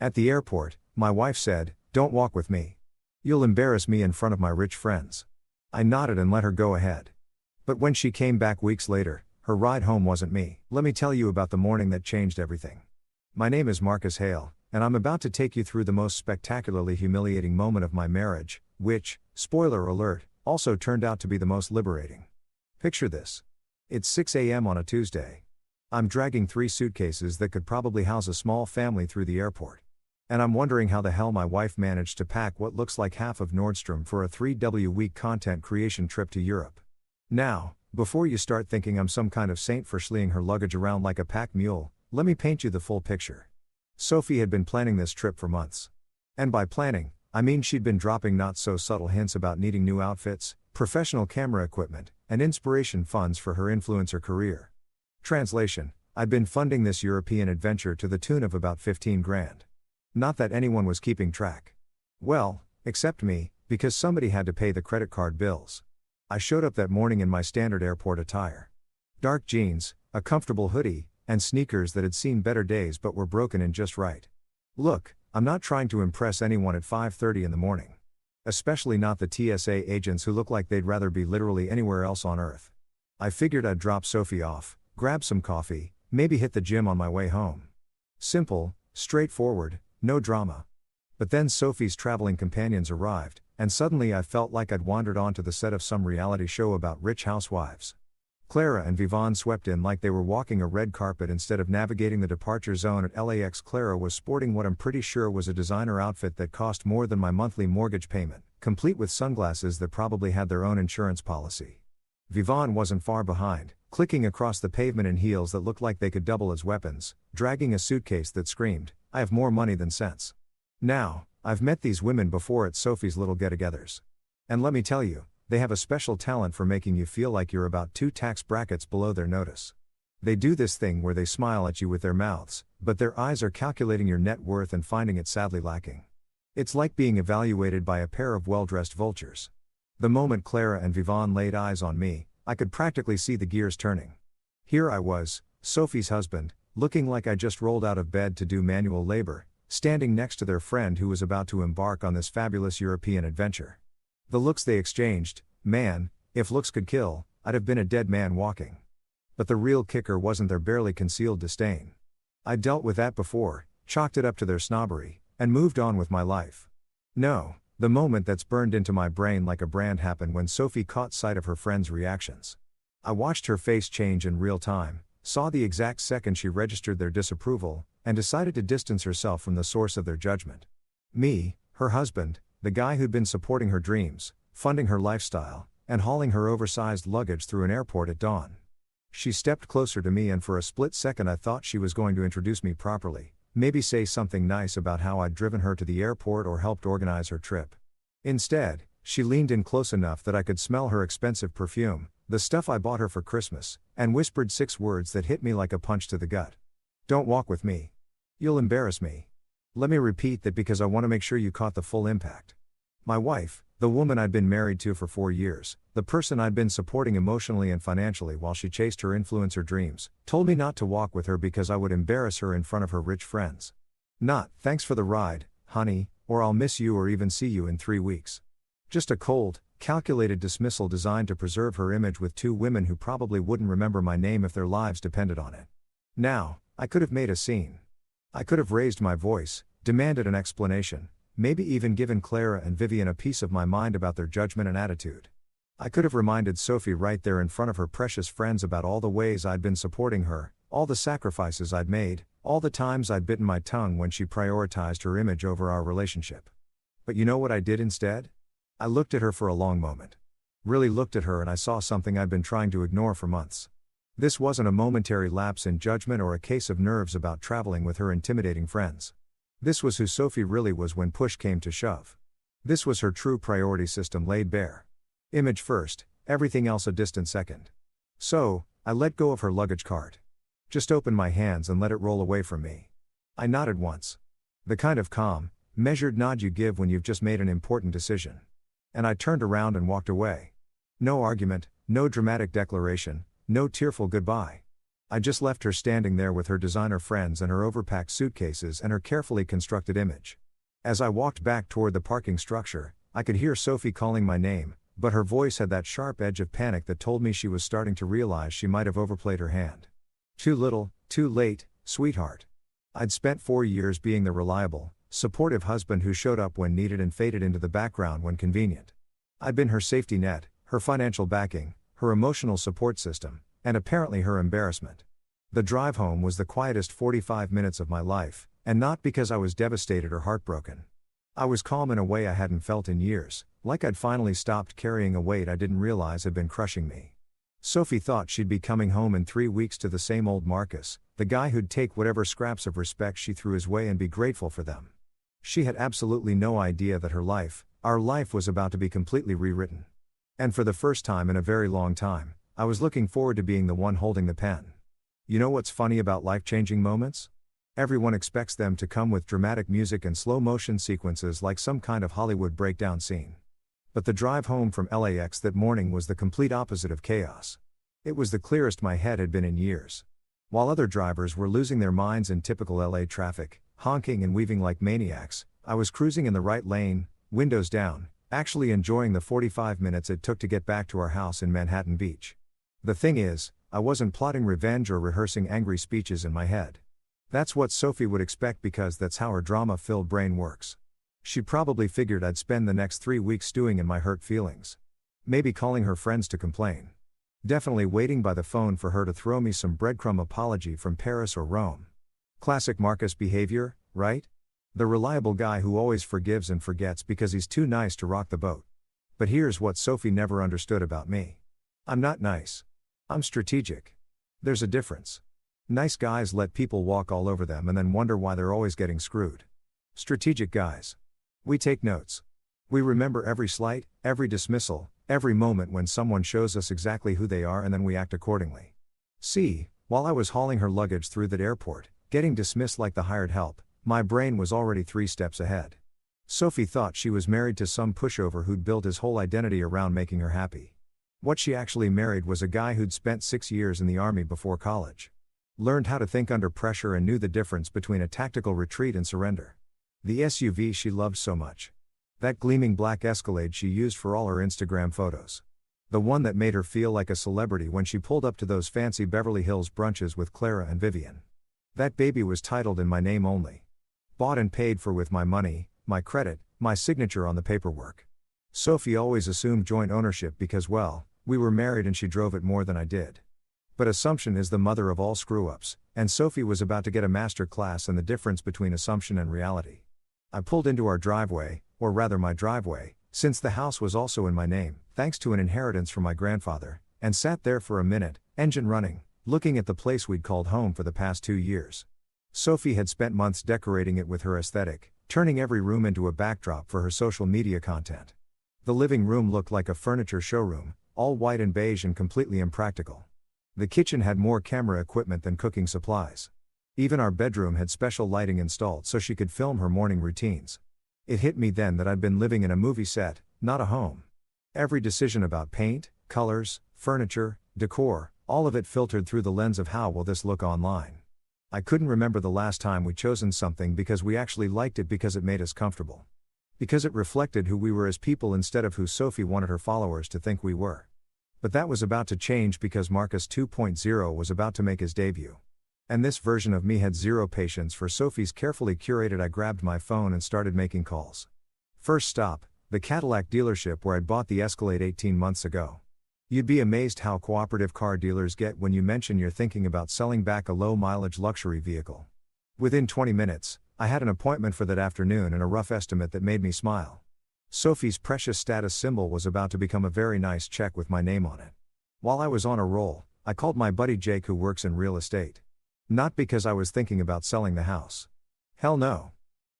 At the airport, my wife said, "Don't walk with me. You'll embarrass me in front of my rich friends." I nodded and let her go ahead. But when she came back weeks later, her ride home wasn't me. Let me tell you about the morning that changed everything. My name is Marcus Hale, and I'm about to take you through the most spectacularly humiliating moment of my marriage, which, spoiler alert, also turned out to be the most liberating. Picture this. It's 6 a.m. on a Tuesday. I'm dragging 3 suitcases that could probably house a small family through the airport. And I'm wondering how the hell my wife managed to pack what looks like half of Nordstrom for a 3-week content creation trip to Europe. Now, before you start thinking I'm some kind of saint for schleeing her luggage around like a pack mule, let me paint you the full picture. Sophie had been planning this trip for months. And by planning, I mean she'd been dropping not so subtle hints about needing new outfits, professional camera equipment, and inspiration funds for her influencer career. Translation: I'd been funding this European adventure to the tune of about 15 grand. Not that anyone was keeping track. Well, except me, because somebody had to pay the credit card bills. I showed up that morning in my standard airport attire. Dark jeans, a comfortable hoodie, and sneakers that had seen better days but were broken in just right. Look, I'm not trying to impress anyone at 5:30 in the morning. Especially not the TSA agents who look like they'd rather be literally anywhere else on earth. I figured I'd drop Sophie off, grab some coffee, maybe hit the gym on my way home. Simple, straightforward, no drama. But then Sophie's traveling companions arrived, and suddenly I felt like I'd wandered onto the set of some reality show about rich housewives. Clara and Vivon swept in like they were walking a red carpet instead of navigating the departure zone at LAX. Clara was sporting what I'm pretty sure was a designer outfit that cost more than my monthly mortgage payment, complete with sunglasses that probably had their own insurance policy. Vivon wasn't far behind, clicking across the pavement in heels that looked like they could double as weapons, dragging a suitcase that screamed, "I have more money than sense." Now, I've met these women before at Sophie's little get-togethers. And let me tell you, they have a special talent for making you feel like you're about 2 tax brackets below their notice. They do this thing where they smile at you with their mouths, but their eyes are calculating your net worth and finding it sadly lacking. It's like being evaluated by a pair of well-dressed vultures. The moment Clara and Vivon laid eyes on me, I could practically see the gears turning. Here I was, Sophie's husband, looking like I just rolled out of bed to do manual labor, standing next to their friend who was about to embark on this fabulous European adventure. The looks they exchanged, man, if looks could kill, I'd have been a dead man walking. But the real kicker wasn't their barely concealed disdain. I'd dealt with that before, chalked it up to their snobbery, and moved on with my life. No, the moment that's burned into my brain like a brand happened when Sophie caught sight of her friend's reactions. I watched her face change in real time, saw the exact second she registered their disapproval, and decided to distance herself from the source of their judgment. Me, her husband, the guy who'd been supporting her dreams, funding her lifestyle, and hauling her oversized luggage through an airport at dawn. She stepped closer to me and for a split second I thought she was going to introduce me properly, maybe say something nice about how I'd driven her to the airport or helped organize her trip. Instead, she leaned in close enough that I could smell her expensive perfume, the stuff I bought her for Christmas, and whispered 6 words that hit me like a punch to the gut. "Don't walk with me. You'll embarrass me." Let me repeat that because I want to make sure you caught the full impact. My wife, the woman I'd been married to for 4 years, the person I'd been supporting emotionally and financially while she chased her influencer dreams, told me not to walk with her because I would embarrass her in front of her rich friends. Not, "Thanks for the ride, honey," or "I'll miss you or even see you in 3 weeks. Just a cold, calculated dismissal designed to preserve her image with 2 women who probably wouldn't remember my name if their lives depended on it. Now, I could have made a scene. I could have raised my voice, demanded an explanation, maybe even given Clara and Vivian a piece of my mind about their judgment and attitude. I could have reminded Sophie right there in front of her precious friends about all the ways I'd been supporting her, all the sacrifices I'd made, all the times I'd bitten my tongue when she prioritized her image over our relationship. But you know what I did instead? I looked at her for a long moment. Really looked at her and I saw something I'd been trying to ignore for months. This wasn't a momentary lapse in judgment or a case of nerves about traveling with her intimidating friends. This was who Sophie really was when push came to shove. This was her true priority system laid bare. Image first, everything else a distant second. So, I let go of her luggage cart. Just opened my hands and let it roll away from me. I nodded once. The kind of calm, measured nod you give when you've just made an important decision. And I turned around and walked away. No argument, no dramatic declaration, no tearful goodbye. I just left her standing there with her designer friends and her overpacked suitcases and her carefully constructed image. As I walked back toward the parking structure, I could hear Sophie calling my name, but her voice had that sharp edge of panic that told me she was starting to realize she might have overplayed her hand. Too little, too late, sweetheart. I'd spent 4 years being the reliable, supportive husband who showed up when needed and faded into the background when convenient. I'd been her safety net, her financial backing, her emotional support system, and apparently her embarrassment. The drive home was the quietest 45 minutes of my life, and not because I was devastated or heartbroken. I was calm in a way I hadn't felt in years, like I'd finally stopped carrying a weight I didn't realize had been crushing me. Sophie thought she'd be coming home in 3 weeks to the same old Marcus, the guy who'd take whatever scraps of respect she threw his way and be grateful for them. She had absolutely no idea that her life, our life, was about to be completely rewritten. And for the first time in a very long time, I was looking forward to being the one holding the pen. You know what's funny about life-changing moments? Everyone expects them to come with dramatic music and slow-motion sequences like some kind of Hollywood breakdown scene. But the drive home from LAX that morning was the complete opposite of chaos. It was the clearest my head had been in years. While other drivers were losing their minds in typical LA traffic, honking and weaving like maniacs, I was cruising in the right lane, windows down, actually enjoying the 45 minutes it took to get back to our house in Manhattan Beach. The thing is, I wasn't plotting revenge or rehearsing angry speeches in my head. That's what Sophie would expect because that's how her drama-filled brain works. She probably figured I'd spend the next 3 weeks stewing in my hurt feelings. Maybe calling her friends to complain. Definitely waiting by the phone for her to throw me some breadcrumb apology from Paris or Rome. Classic Marcus behavior, right? The reliable guy who always forgives and forgets because he's too nice to rock the boat. But here's what Sophie never understood about me. I'm not nice. I'm strategic. There's a difference. Nice guys let people walk all over them and then wonder why they're always getting screwed. Strategic guys. We take notes. We remember every slight, every dismissal, every moment when someone shows us exactly who they are and then we act accordingly. See, while I was hauling her luggage through that airport, getting dismissed like the hired help, my brain was already 3 steps ahead. Sophie thought she was married to some pushover who'd built his whole identity around making her happy. What she actually married was a guy who'd spent 6 years in the army before college. Learned how to think under pressure and knew the difference between a tactical retreat and surrender. The SUV she loved so much. That gleaming black Escalade she used for all her Instagram photos. The one that made her feel like a celebrity when she pulled up to those fancy Beverly Hills brunches with Clara and Vivian. That baby was titled in my name only. Bought and paid for with my money, my credit, my signature on the paperwork. Sophie always assumed joint ownership because, well, we were married and she drove it more than I did. But assumption is the mother of all screw-ups, and Sophie was about to get a master class in the difference between assumption and reality. I pulled into our driveway, or rather my driveway, since the house was also in my name, thanks to an inheritance from my grandfather, and sat there for a minute, engine running, looking at the place we'd called home for the past 2 years. Sophie had spent months decorating it with her aesthetic, turning every room into a backdrop for her social media content. The living room looked like a furniture showroom, all white and beige and completely impractical. The kitchen had more camera equipment than cooking supplies. Even our bedroom had special lighting installed so she could film her morning routines. It hit me then that I'd been living in a movie set, not a home. Every decision about paint, colors, furniture, decor, all of it filtered through the lens of how will this look online. I couldn't remember the last time we'd chosen something because we actually liked it because it made us comfortable. Because it reflected who we were as people instead of who Sophie wanted her followers to think we were. But that was about to change because Marcus 2.0 was about to make his debut. And this version of me had zero patience for Sophie's carefully curated. I grabbed my phone and started making calls. First stop, the Cadillac dealership where I'd bought the Escalade 18 months ago. You'd be amazed how cooperative car dealers get when you mention you're thinking about selling back a low-mileage luxury vehicle. Within 20 minutes, I had an appointment for that afternoon and a rough estimate that made me smile. Sophie's precious status symbol was about to become a very nice check with my name on it. While I was on a roll, I called my buddy Jake who works in real estate. Not because I was thinking about selling the house. Hell no.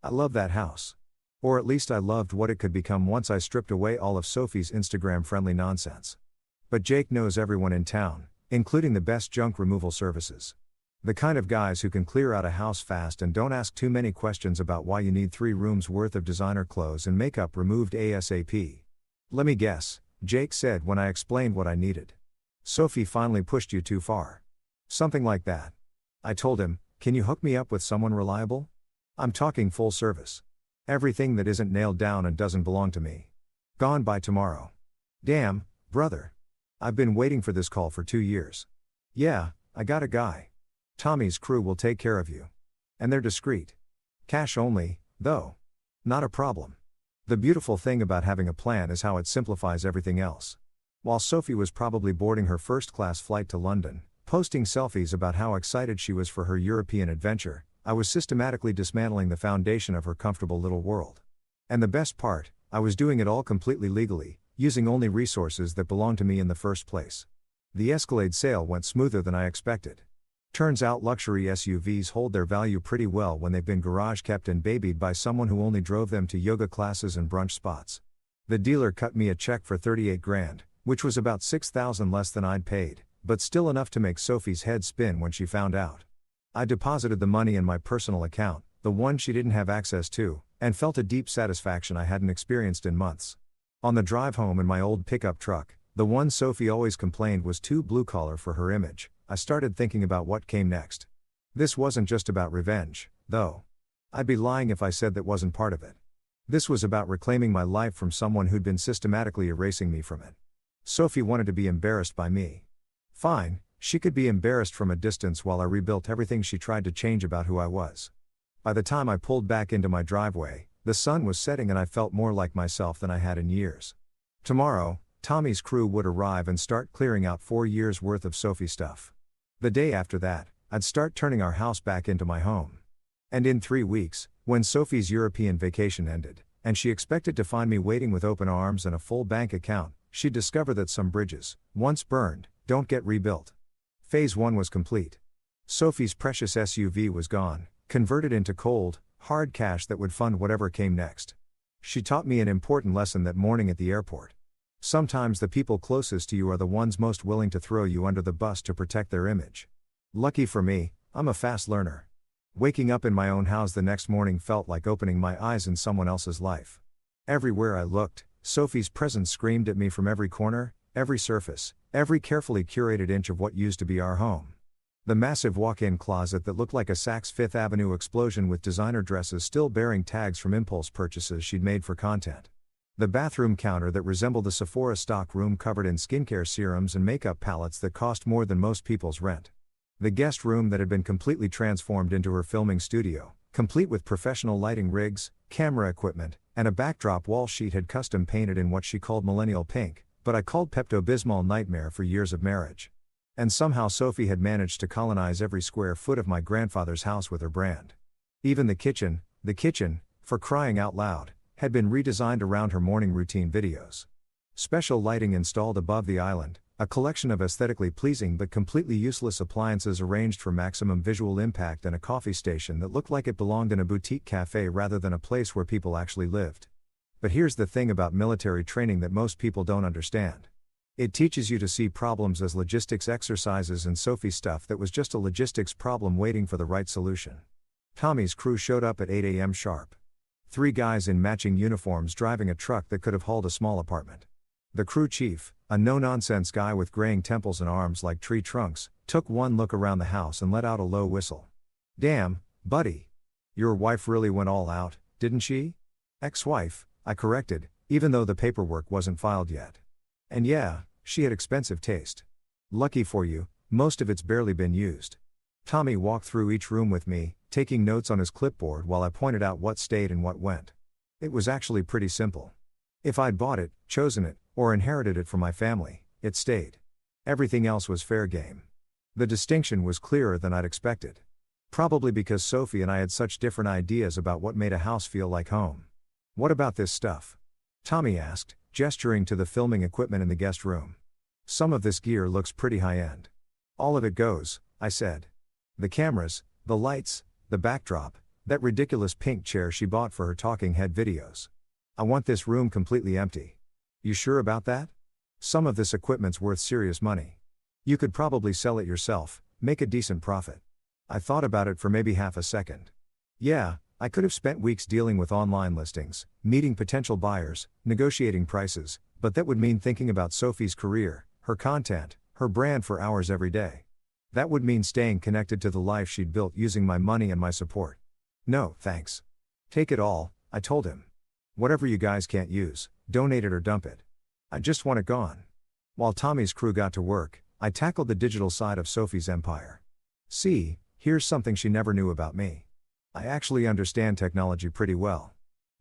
I love that house. Or at least I loved what it could become once I stripped away all of Sophie's Instagram-friendly nonsense. But Jake knows everyone in town, including the best junk removal services. The kind of guys who can clear out a house fast and don't ask too many questions about why you need 3 rooms worth of designer clothes and makeup removed ASAP. Let me guess, Jake said when I explained what I needed. Sophie finally pushed you too far. Something like that. I told him, can you hook me up with someone reliable? I'm talking full service. Everything that isn't nailed down and doesn't belong to me. Gone by tomorrow. Damn, brother. I've been waiting for this call for 2 years. Yeah, I got a guy. Tommy's crew will take care of you. And they're discreet. Cash only, though. Not a problem. The beautiful thing about having a plan is how it simplifies everything else. While Sophie was probably boarding her first-class flight to London, posting selfies about how excited she was for her European adventure, I was systematically dismantling the foundation of her comfortable little world. And the best part, I was doing it all completely legally, using only resources that belonged to me in the first place. The Escalade sale went smoother than I expected. Turns out luxury SUVs hold their value pretty well when they've been garage kept and babied by someone who only drove them to yoga classes and brunch spots. The dealer cut me a check for 38 grand, which was about 6,000 less than I'd paid, but still enough to make Sophie's head spin when she found out. I deposited the money in my personal account, the one she didn't have access to, and felt a deep satisfaction I hadn't experienced in months. On the drive home in my old pickup truck, the one Sophie always complained was too blue-collar for her image, I started thinking about what came next. This wasn't just about revenge, though. I'd be lying if I said that wasn't part of it. This was about reclaiming my life from someone who'd been systematically erasing me from it. Sophie wanted to be embarrassed by me. Fine, she could be embarrassed from a distance while I rebuilt everything she tried to change about who I was. By the time I pulled back into my driveway, the sun was setting and I felt more like myself than I had in years. Tomorrow, Tommy's crew would arrive and start clearing out 4 years' worth of Sophie stuff. The day after that, I'd start turning our house back into my home. And in 3 weeks, when Sophie's European vacation ended, and she expected to find me waiting with open arms and a full bank account, she'd discover that some bridges, once burned, don't get rebuilt. Phase 1 was complete. Sophie's precious SUV was gone, converted into cold, hard cash that would fund whatever came next. She taught me an important lesson that morning at the airport. Sometimes the people closest to you are the ones most willing to throw you under the bus to protect their image. Lucky for me, I'm a fast learner. Waking up in my own house the next morning felt like opening my eyes in someone else's life. Everywhere I looked, Sophie's presence screamed at me from every corner, every surface, every carefully curated inch of what used to be our home. The massive walk-in closet that looked like a Saks Fifth Avenue explosion with designer dresses still bearing tags from impulse purchases she'd made for content. The bathroom counter that resembled the Sephora stock room covered in skincare serums and makeup palettes that cost more than most people's rent. The guest room that had been completely transformed into her filming studio, complete with professional lighting rigs, camera equipment, and a backdrop wall sheet had custom painted in what she called millennial pink, but I called Pepto-Bismol nightmare for years of marriage. And somehow Sophie had managed to colonize every square foot of my grandfather's house with her brand. Even the kitchen, for crying out loud, had been redesigned around her morning routine videos. Special lighting installed above the island, a collection of aesthetically pleasing but completely useless appliances arranged for maximum visual impact, and a coffee station that looked like it belonged in a boutique cafe rather than a place where people actually lived. But here's the thing about military training that most people don't understand. It teaches you to see problems as logistics exercises, and Sophie's stuff that was just a logistics problem waiting for the right solution. Tommy's crew showed up at 8 a.m. sharp. 3 guys in matching uniforms driving a truck that could have hauled a small apartment. The crew chief, a no-nonsense guy with graying temples and arms like tree trunks, took one look around the house and let out a low whistle. "Damn, buddy. Your wife really went all out, didn't she?" "Ex-wife," I corrected, even though the paperwork wasn't filed yet. "And yeah, she had expensive taste. Lucky for you, most of it's barely been used." Tommy walked through each room with me, taking notes on his clipboard while I pointed out what stayed and what went. It was actually pretty simple. If I'd bought it, chosen it, or inherited it from my family, it stayed. Everything else was fair game. The distinction was clearer than I'd expected. Probably because Sophie and I had such different ideas about what made a house feel like home. "What about this stuff?" Tommy asked, gesturing to the filming equipment in the guest room. "Some of this gear looks pretty high-end." "All of it goes," I said. "The cameras, the lights, the backdrop, that ridiculous pink chair she bought for her talking head videos. I want this room completely empty." "You sure about that? Some of this equipment's worth serious money. You could probably sell it yourself, make a decent profit." I thought about it for maybe half a second. Yeah, I could have spent weeks dealing with online listings, meeting potential buyers, negotiating prices, but that would mean thinking about Sophie's career, her content, her brand for hours every day. That would mean staying connected to the life she'd built using my money and my support. No, thanks. Take it all, I told him. Whatever you guys can't use, donate it or dump it. I just want it gone. While Tommy's crew got to work, I tackled the digital side of Sophie's empire. See, here's something she never knew about me. I actually understand technology pretty well.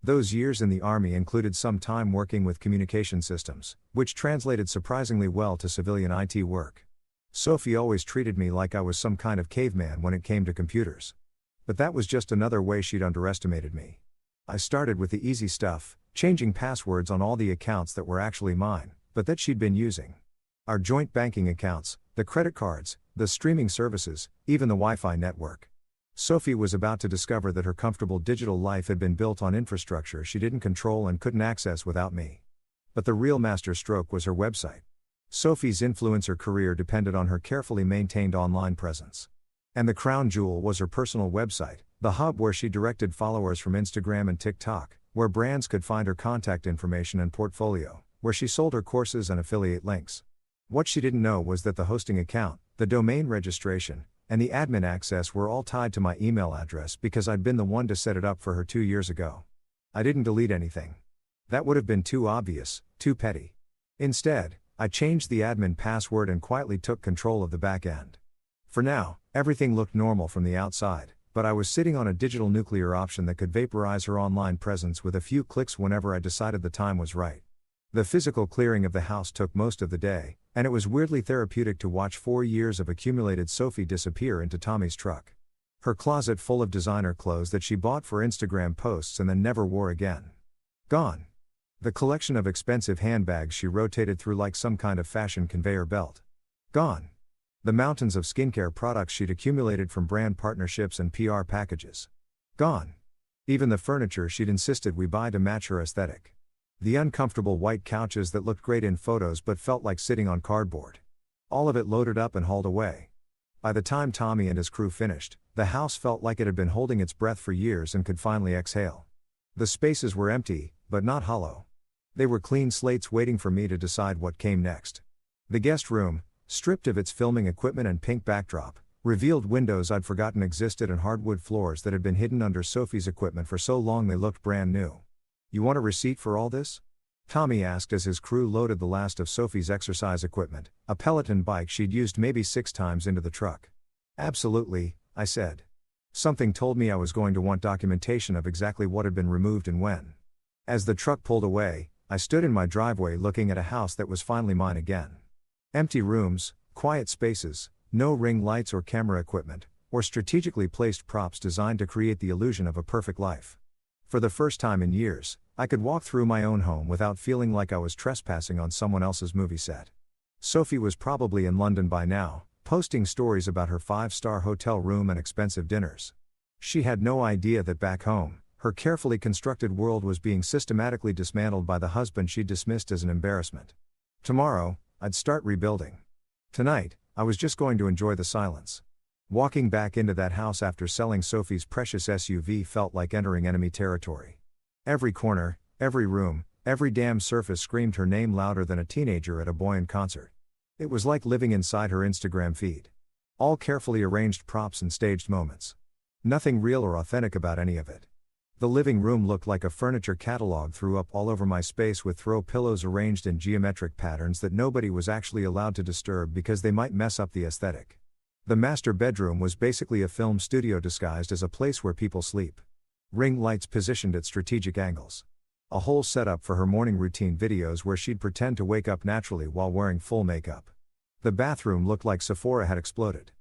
Those years in the army included some time working with communication systems, which translated surprisingly well to civilian IT work. Sophie always treated me like I was some kind of caveman when it came to computers. But that was just another way she'd underestimated me. I started with the easy stuff, changing passwords on all the accounts that were actually mine, but that she'd been using. Our joint banking accounts, the credit cards, the streaming services, even the Wi-Fi network. Sophie was about to discover that her comfortable digital life had been built on infrastructure she didn't control and couldn't access without me. But the real masterstroke was her website. Sophie's influencer career depended on her carefully maintained online presence. And the crown jewel was her personal website, the hub where she directed followers from Instagram and TikTok, where brands could find her contact information and portfolio, where she sold her courses and affiliate links. What she didn't know was that the hosting account, the domain registration, and the admin access were all tied to my email address because I'd been the one to set it up for her 2 years ago. I didn't delete anything. That would have been too obvious, too petty. Instead, I changed the admin password and quietly took control of the back end. For now, everything looked normal from the outside, but I was sitting on a digital nuclear option that could vaporize her online presence with a few clicks whenever I decided the time was right. The physical clearing of the house took most of the day, and it was weirdly therapeutic to watch 4 years of accumulated Sophie disappear into Tommy's truck. Her closet full of designer clothes that she bought for Instagram posts and then never wore again. Gone. The collection of expensive handbags she rotated through like some kind of fashion conveyor belt. Gone. The mountains of skincare products she'd accumulated from brand partnerships and PR packages. Gone. Even the furniture she'd insisted we buy to match her aesthetic. The uncomfortable white couches that looked great in photos but felt like sitting on cardboard. All of it loaded up and hauled away. By the time Tommy and his crew finished, the house felt like it had been holding its breath for years and could finally exhale. The spaces were empty, but not hollow. They were clean slates waiting for me to decide what came next. The guest room, stripped of its filming equipment and pink backdrop, revealed windows I'd forgotten existed and hardwood floors that had been hidden under Sophie's equipment for so long they looked brand new. You want a receipt for all this? Tommy asked as his crew loaded the last of Sophie's exercise equipment, a Peloton bike she'd used maybe 6 times into the truck. Absolutely, I said. Something told me I was going to want documentation of exactly what had been removed and when. As the truck pulled away, I stood in my driveway looking at a house that was finally mine again. Empty rooms, quiet spaces, no ring lights or camera equipment, or strategically placed props designed to create the illusion of a perfect life. For the first time in years, I could walk through my own home without feeling like I was trespassing on someone else's movie set. Sophie was probably in London by now, posting stories about her 5-star hotel room and expensive dinners. She had no idea that back home, her carefully constructed world was being systematically dismantled by the husband she'd dismissed as an embarrassment. Tomorrow, I'd start rebuilding. Tonight, I was just going to enjoy the silence. Walking back into that house after selling Sophie's precious SUV felt like entering enemy territory. Every corner, every room, every damn surface screamed her name louder than a teenager at a buoyant concert. It was like living inside her Instagram feed. All carefully arranged props and staged moments. Nothing real or authentic about any of it. The living room looked like a furniture catalog threw up all over my space with throw pillows arranged in geometric patterns that nobody was actually allowed to disturb because they might mess up the aesthetic. The master bedroom was basically a film studio disguised as a place where people sleep. Ring lights positioned at strategic angles. A whole setup for her morning routine videos where she'd pretend to wake up naturally while wearing full makeup. The bathroom looked like Sephora had exploded.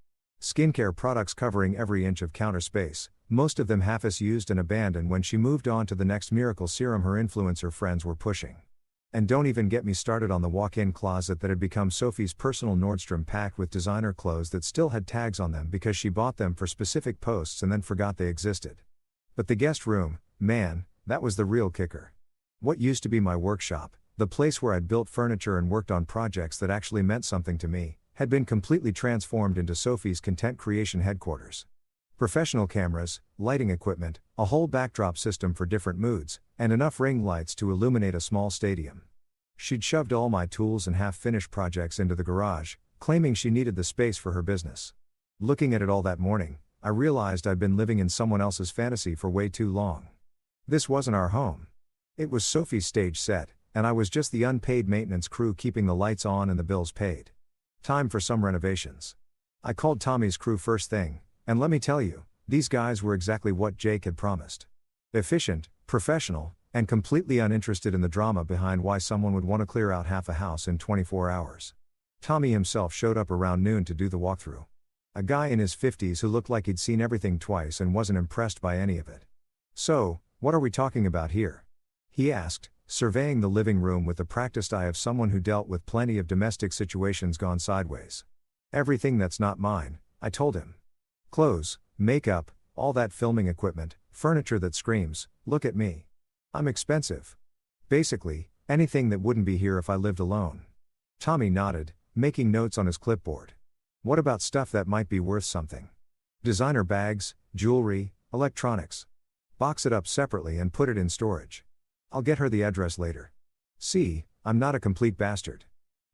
Skincare products covering every inch of counter space, most of them half-used and abandoned when she moved on to the next miracle serum her influencer friends were pushing. And don't even get me started on the walk-in closet that had become Sophie's personal Nordstrom packed with designer clothes that still had tags on them because she bought them for specific posts and then forgot they existed. But the guest room, man, that was the real kicker. What used to be my workshop, the place where I'd built furniture and worked on projects that actually meant something to me, had been completely transformed into Sophie's content creation headquarters. Professional cameras, lighting equipment, a whole backdrop system for different moods, and enough ring lights to illuminate a small stadium. She'd shoved all my tools and half-finished projects into the garage, claiming she needed the space for her business. Looking at it all that morning, I realized I'd been living in someone else's fantasy for way too long. This wasn't our home. It was Sophie's stage set, and I was just the unpaid maintenance crew keeping the lights on and the bills paid. Time for some renovations. I called Tommy's crew first thing, and let me tell you, these guys were exactly what Jake had promised. Efficient, professional, and completely uninterested in the drama behind why someone would want to clear out half a house in 24 hours. Tommy himself showed up around noon to do the walkthrough. A guy in his 50s who looked like he'd seen everything twice and wasn't impressed by any of it. "So, what are we talking about here?" he asked, surveying the living room with the practiced eye of someone who dealt with plenty of domestic situations gone sideways. "Everything that's not mine," I told him. "Clothes, makeup, all that filming equipment, furniture that screams, 'Look at me. I'm expensive.' Basically, anything that wouldn't be here if I lived alone." Tommy nodded, making notes on his clipboard. "What about stuff that might be worth something? Designer bags, jewelry, electronics. Box it up separately and put it in storage. I'll get her the address later." See, I'm not a complete bastard.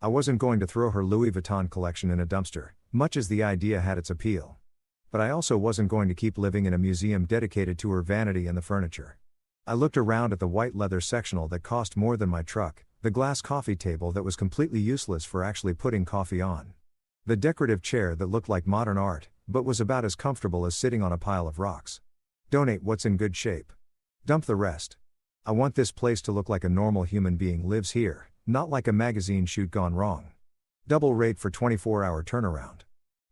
I wasn't going to throw her Louis Vuitton collection in a dumpster, much as the idea had its appeal. But I also wasn't going to keep living in a museum dedicated to her vanity and the furniture. I looked around at the white leather sectional that cost more than my truck, the glass coffee table that was completely useless for actually putting coffee on, the decorative chair that looked like modern art, but was about as comfortable as sitting on a pile of rocks. Donate what's in good shape. Dump the rest. I want this place to look like a normal human being lives here, not like a magazine shoot gone wrong. Double rate for 24-hour turnaround.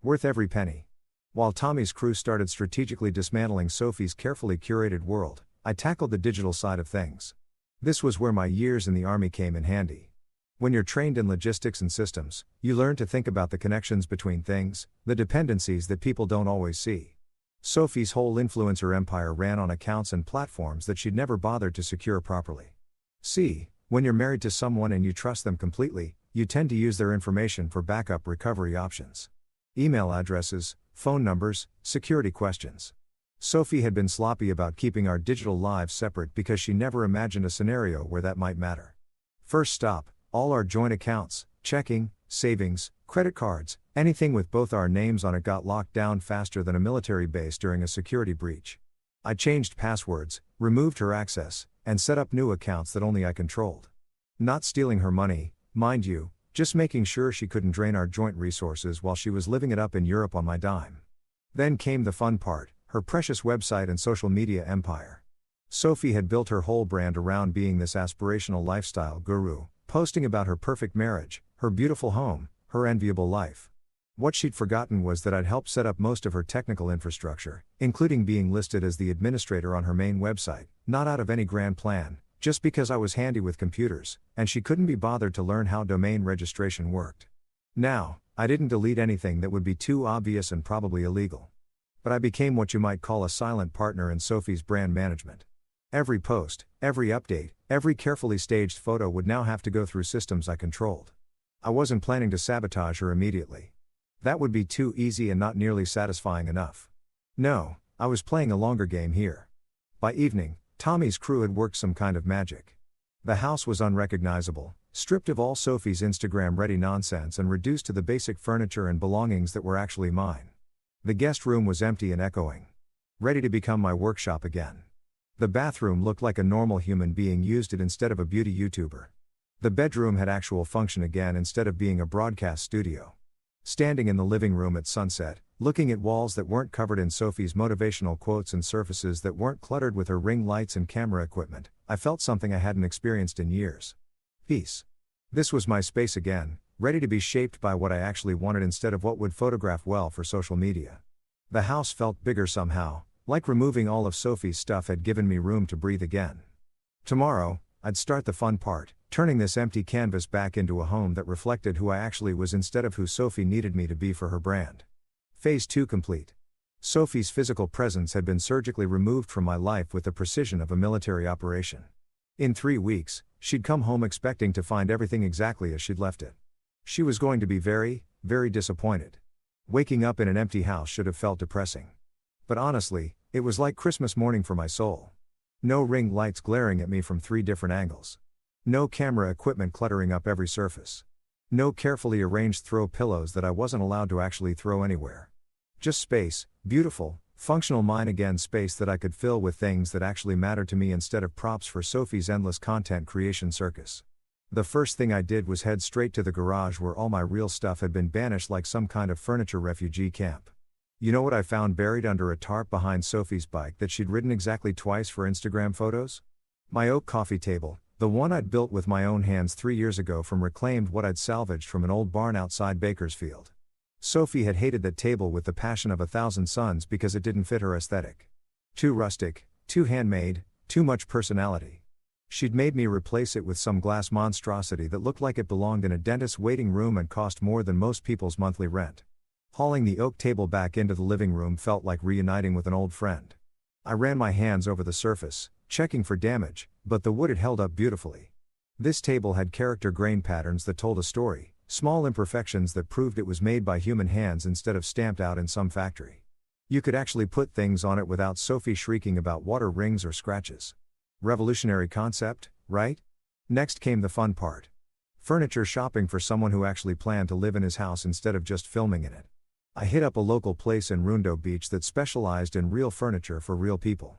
Worth every penny. While Tommy's crew started strategically dismantling Sophie's carefully curated world, I tackled the digital side of things. This was where my years in the army came in handy. When you're trained in logistics and systems, you learn to think about the connections between things, the dependencies that people don't always see. Sophie's whole influencer empire ran on accounts and platforms that she'd never bothered to secure properly. See, when you're married to someone and you trust them completely, you tend to use their information for backup recovery options. Email addresses, phone numbers, security questions. Sophie had been sloppy about keeping our digital lives separate because she never imagined a scenario where that might matter. First stop, all our joint accounts, checking, savings, credit cards, anything with both our names on it got locked down faster than a military base during a security breach. I changed passwords, removed her access, and set up new accounts that only I controlled. Not stealing her money, mind you, just making sure she couldn't drain our joint resources while she was living it up in Europe on my dime. Then came the fun part, her precious website and social media empire. Sophie had built her whole brand around being this aspirational lifestyle guru, posting about her perfect marriage, her beautiful home, her enviable life. What she'd forgotten was that I'd helped set up most of her technical infrastructure, including being listed as the administrator on her main website, not out of any grand plan, just because I was handy with computers, and she couldn't be bothered to learn how domain registration worked. Now, I didn't delete anything that would be too obvious and probably illegal. But I became what you might call a silent partner in Sophie's brand management. Every post, every update, every carefully staged photo would now have to go through systems I controlled. I wasn't planning to sabotage her immediately. That would be too easy and not nearly satisfying enough. No, I was playing a longer game here. By evening, Tommy's crew had worked some kind of magic. The house was unrecognizable, stripped of all Sophie's Instagram-ready nonsense and reduced to the basic furniture and belongings that were actually mine. The guest room was empty and echoing. Ready to become my workshop again. The bathroom looked like a normal human being used it instead of a beauty YouTuber. The bedroom had actual function again instead of being a broadcast studio. Standing in the living room at sunset, looking at walls that weren't covered in Sophie's motivational quotes and surfaces that weren't cluttered with her ring lights and camera equipment, I felt something I hadn't experienced in years. Peace. This was my space again, ready to be shaped by what I actually wanted instead of what would photograph well for social media. The house felt bigger somehow, like removing all of Sophie's stuff had given me room to breathe again. Tomorrow, I'd start the fun part, turning this empty canvas back into a home that reflected who I actually was instead of who Sophie needed me to be for her brand. Phase 2 complete. Sophie's physical presence had been surgically removed from my life with the precision of a military operation. In 3 weeks, she'd come home expecting to find everything exactly as she'd left it. She was going to be very, very disappointed. Waking up in an empty house should have felt depressing. But honestly, it was like Christmas morning for my soul. No ring lights glaring at me from 3 different angles. No camera equipment cluttering up every surface. No carefully arranged throw pillows that I wasn't allowed to actually throw anywhere. Just space, beautiful, functional mine again, space that I could fill with things that actually mattered to me instead of props for Sophie's endless content creation circus. The first thing I did was head straight to the garage where all my real stuff had been banished like some kind of furniture refugee camp. You know what I found buried under a tarp behind Sophie's bike that she'd ridden exactly twice for Instagram photos? My oak coffee table, the one I'd built with my own hands 3 years ago from reclaimed what I'd salvaged from an old barn outside Bakersfield. Sophie had hated that table with the passion of 1,000 suns because it didn't fit her aesthetic. Too rustic, too handmade, too much personality. She'd made me replace it with some glass monstrosity that looked like it belonged in a dentist's waiting room and cost more than most people's monthly rent. Hauling the oak table back into the living room felt like reuniting with an old friend. I ran my hands over the surface, checking for damage, but the wood had held up beautifully. This table had character grain patterns that told a story, small imperfections that proved it was made by human hands instead of stamped out in some factory. You could actually put things on it without Sophie shrieking about water rings or scratches. Revolutionary concept, right? Next came the fun part. Furniture shopping for someone who actually planned to live in his house instead of just filming in it. I hit up a local place in Rundo Beach that specialized in real furniture for real people.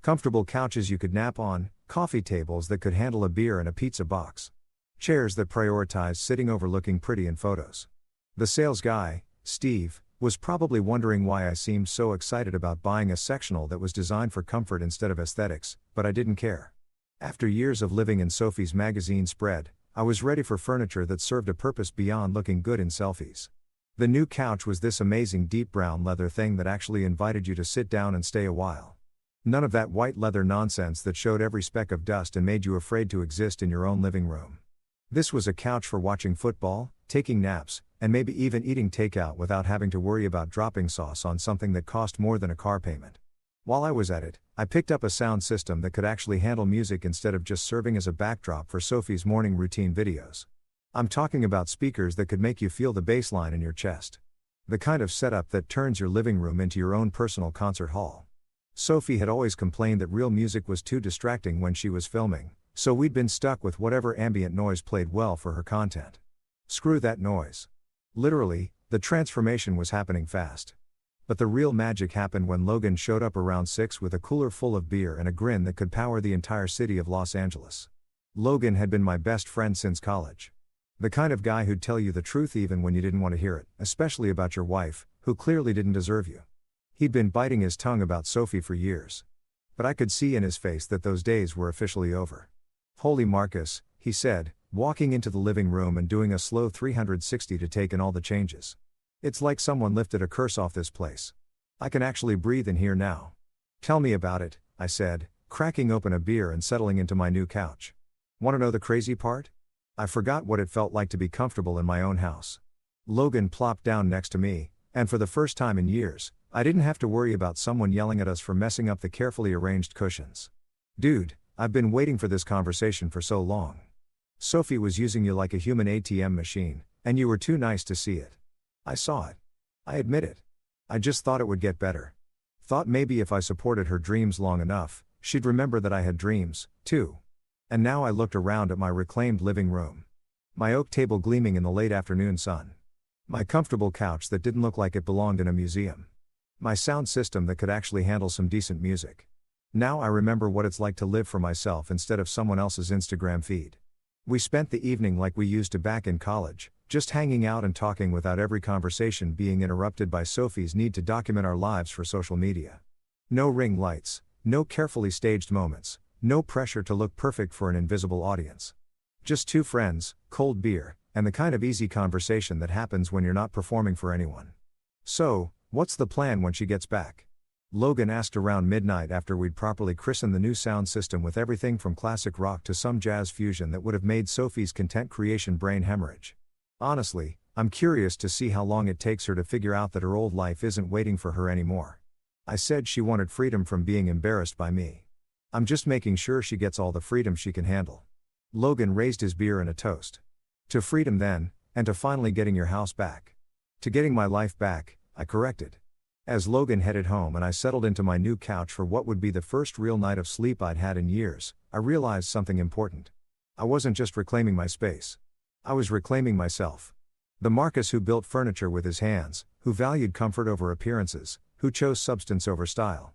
Comfortable couches you could nap on, coffee tables that could handle a beer and a pizza box. Chairs that prioritized sitting over looking pretty in photos. The sales guy, Steve, was probably wondering why I seemed so excited about buying a sectional that was designed for comfort instead of aesthetics, but I didn't care. After years of living in Sophie's magazine spread, I was ready for furniture that served a purpose beyond looking good in selfies. The new couch was this amazing deep brown leather thing that actually invited you to sit down and stay a while. None of that white leather nonsense that showed every speck of dust and made you afraid to exist in your own living room. This was a couch for watching football, taking naps, and maybe even eating takeout without having to worry about dropping sauce on something that cost more than a car payment. While I was at it, I picked up a sound system that could actually handle music instead of just serving as a backdrop for Sophie's morning routine videos. I'm talking about speakers that could make you feel the bass line in your chest. The kind of setup that turns your living room into your own personal concert hall. Sophie had always complained that real music was too distracting when she was filming, so we'd been stuck with whatever ambient noise played well for her content. Screw that noise. Literally, the transformation was happening fast. But the real magic happened when Logan showed up around 6 with a cooler full of beer and a grin that could power the entire city of Los Angeles. Logan had been my best friend since college. The kind of guy who'd tell you the truth even when you didn't want to hear it, especially about your wife, who clearly didn't deserve you. He'd been biting his tongue about Sophie for years. But I could see in his face that those days were officially over. "Holy Marcus," he said, walking into the living room and doing a slow 360 to take in all the changes. "It's like someone lifted a curse off this place. I can actually breathe in here now." "Tell me about it," I said, cracking open a beer and settling into my new couch. "Want to know the crazy part? I forgot what it felt like to be comfortable in my own house." Logan plopped down next to me, and for the first time in years, I didn't have to worry about someone yelling at us for messing up the carefully arranged cushions. "Dude, I've been waiting for this conversation for so long. Sophie was using you like a human ATM machine, and you were too nice to see it. I saw it. I admit it. I just thought it would get better. Thought maybe if I supported her dreams long enough, she'd remember that I had dreams, too." And now I looked around at my reclaimed living room. My oak table gleaming in the late afternoon sun. My comfortable couch that didn't look like it belonged in a museum. My sound system that could actually handle some decent music. Now I remember what it's like to live for myself instead of someone else's Instagram feed. We spent the evening like we used to back in college, just hanging out and talking without every conversation being interrupted by Sophie's need to document our lives for social media. No ring lights, no carefully staged moments, no pressure to look perfect for an invisible audience. Just two friends, cold beer, and the kind of easy conversation that happens when you're not performing for anyone. "So, what's the plan when she gets back?" Logan asked around midnight after we'd properly christened the new sound system with everything from classic rock to some jazz fusion that would have made Sophie's content creation brain hemorrhage. Honestly, I'm curious to see how long it takes her to figure out that her old life isn't waiting for her anymore. I said she wanted freedom from being embarrassed by me. I'm just making sure she gets all the freedom she can handle. Logan raised his beer in a toast. "To freedom then, and to finally getting your house back." "To getting my life back," I corrected. As Logan headed home and I settled into my new couch for what would be the first real night of sleep I'd had in years, I realized something important. I wasn't just reclaiming my space. I was reclaiming myself. The Marcus who built furniture with his hands, who valued comfort over appearances, who chose substance over style.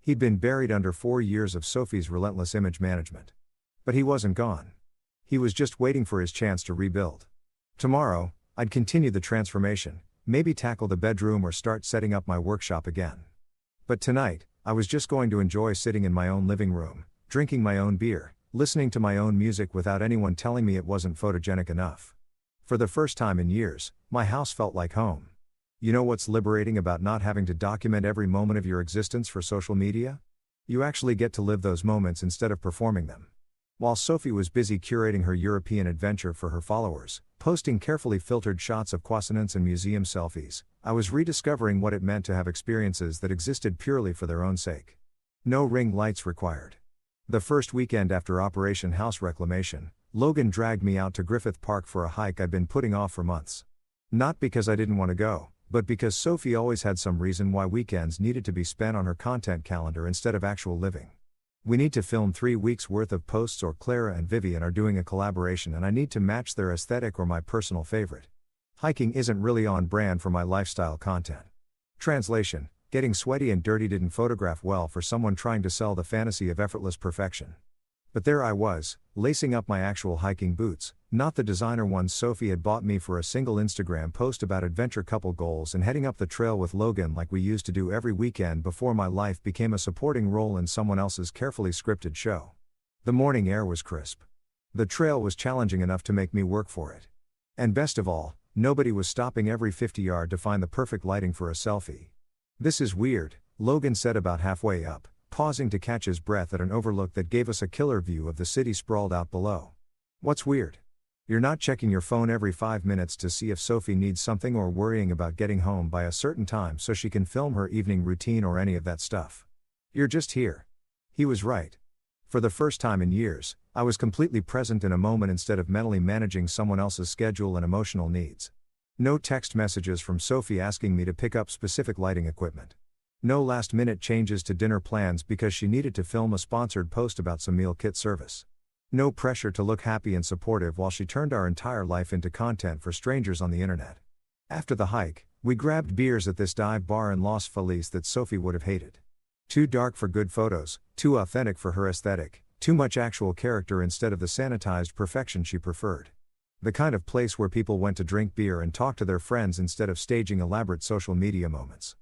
He'd been buried under 4 years of Sophie's relentless image management. But he wasn't gone. He was just waiting for his chance to rebuild. Tomorrow, I'd continue the transformation, maybe tackle the bedroom or start setting up my workshop again. But tonight, I was just going to enjoy sitting in my own living room, drinking my own beer, listening to my own music without anyone telling me it wasn't photogenic enough. For the first time in years, my house felt like home. You know what's liberating about not having to document every moment of your existence for social media? You actually get to live those moments instead of performing them. While Sophie was busy curating her European adventure for her followers, posting carefully filtered shots of croissants and museum selfies, I was rediscovering what it meant to have experiences that existed purely for their own sake. No ring lights required. The first weekend after Operation House Reclamation, Logan dragged me out to Griffith Park for a hike I'd been putting off for months. Not because I didn't want to go, but because Sophie always had some reason why weekends needed to be spent on her content calendar instead of actual living. We need to film 3 weeks worth of posts, or Clara and Vivian are doing a collaboration and I need to match their aesthetic or my personal favorite. Hiking isn't really on brand for my lifestyle content. Translation: getting sweaty and dirty didn't photograph well for someone trying to sell the fantasy of effortless perfection. But there I was, lacing up my actual hiking boots, not the designer ones Sophie had bought me for a single Instagram post about adventure couple goals, and heading up the trail with Logan like we used to do every weekend before my life became a supporting role in someone else's carefully scripted show. The morning air was crisp. The trail was challenging enough to make me work for it. And best of all, nobody was stopping every 50 yards to find the perfect lighting for a selfie. "This is weird," Logan said about halfway up, pausing to catch his breath at an overlook that gave us a killer view of the city sprawled out below. "What's weird? You're not checking your phone every 5 minutes to see if Sophie needs something, or worrying about getting home by a certain time so she can film her evening routine, or any of that stuff. You're just here." He was right. For the first time in years, I was completely present in a moment instead of mentally managing someone else's schedule and emotional needs. No text messages from Sophie asking me to pick up specific lighting equipment. No last-minute changes to dinner plans because she needed to film a sponsored post about some meal kit service. No pressure to look happy and supportive while she turned our entire life into content for strangers on the internet. After the hike, we grabbed beers at this dive bar in Los Feliz that Sophie would have hated. Too dark for good photos, too authentic for her aesthetic, too much actual character instead of the sanitized perfection she preferred. The kind of place where people went to drink beer and talk to their friends instead of staging elaborate social media moments.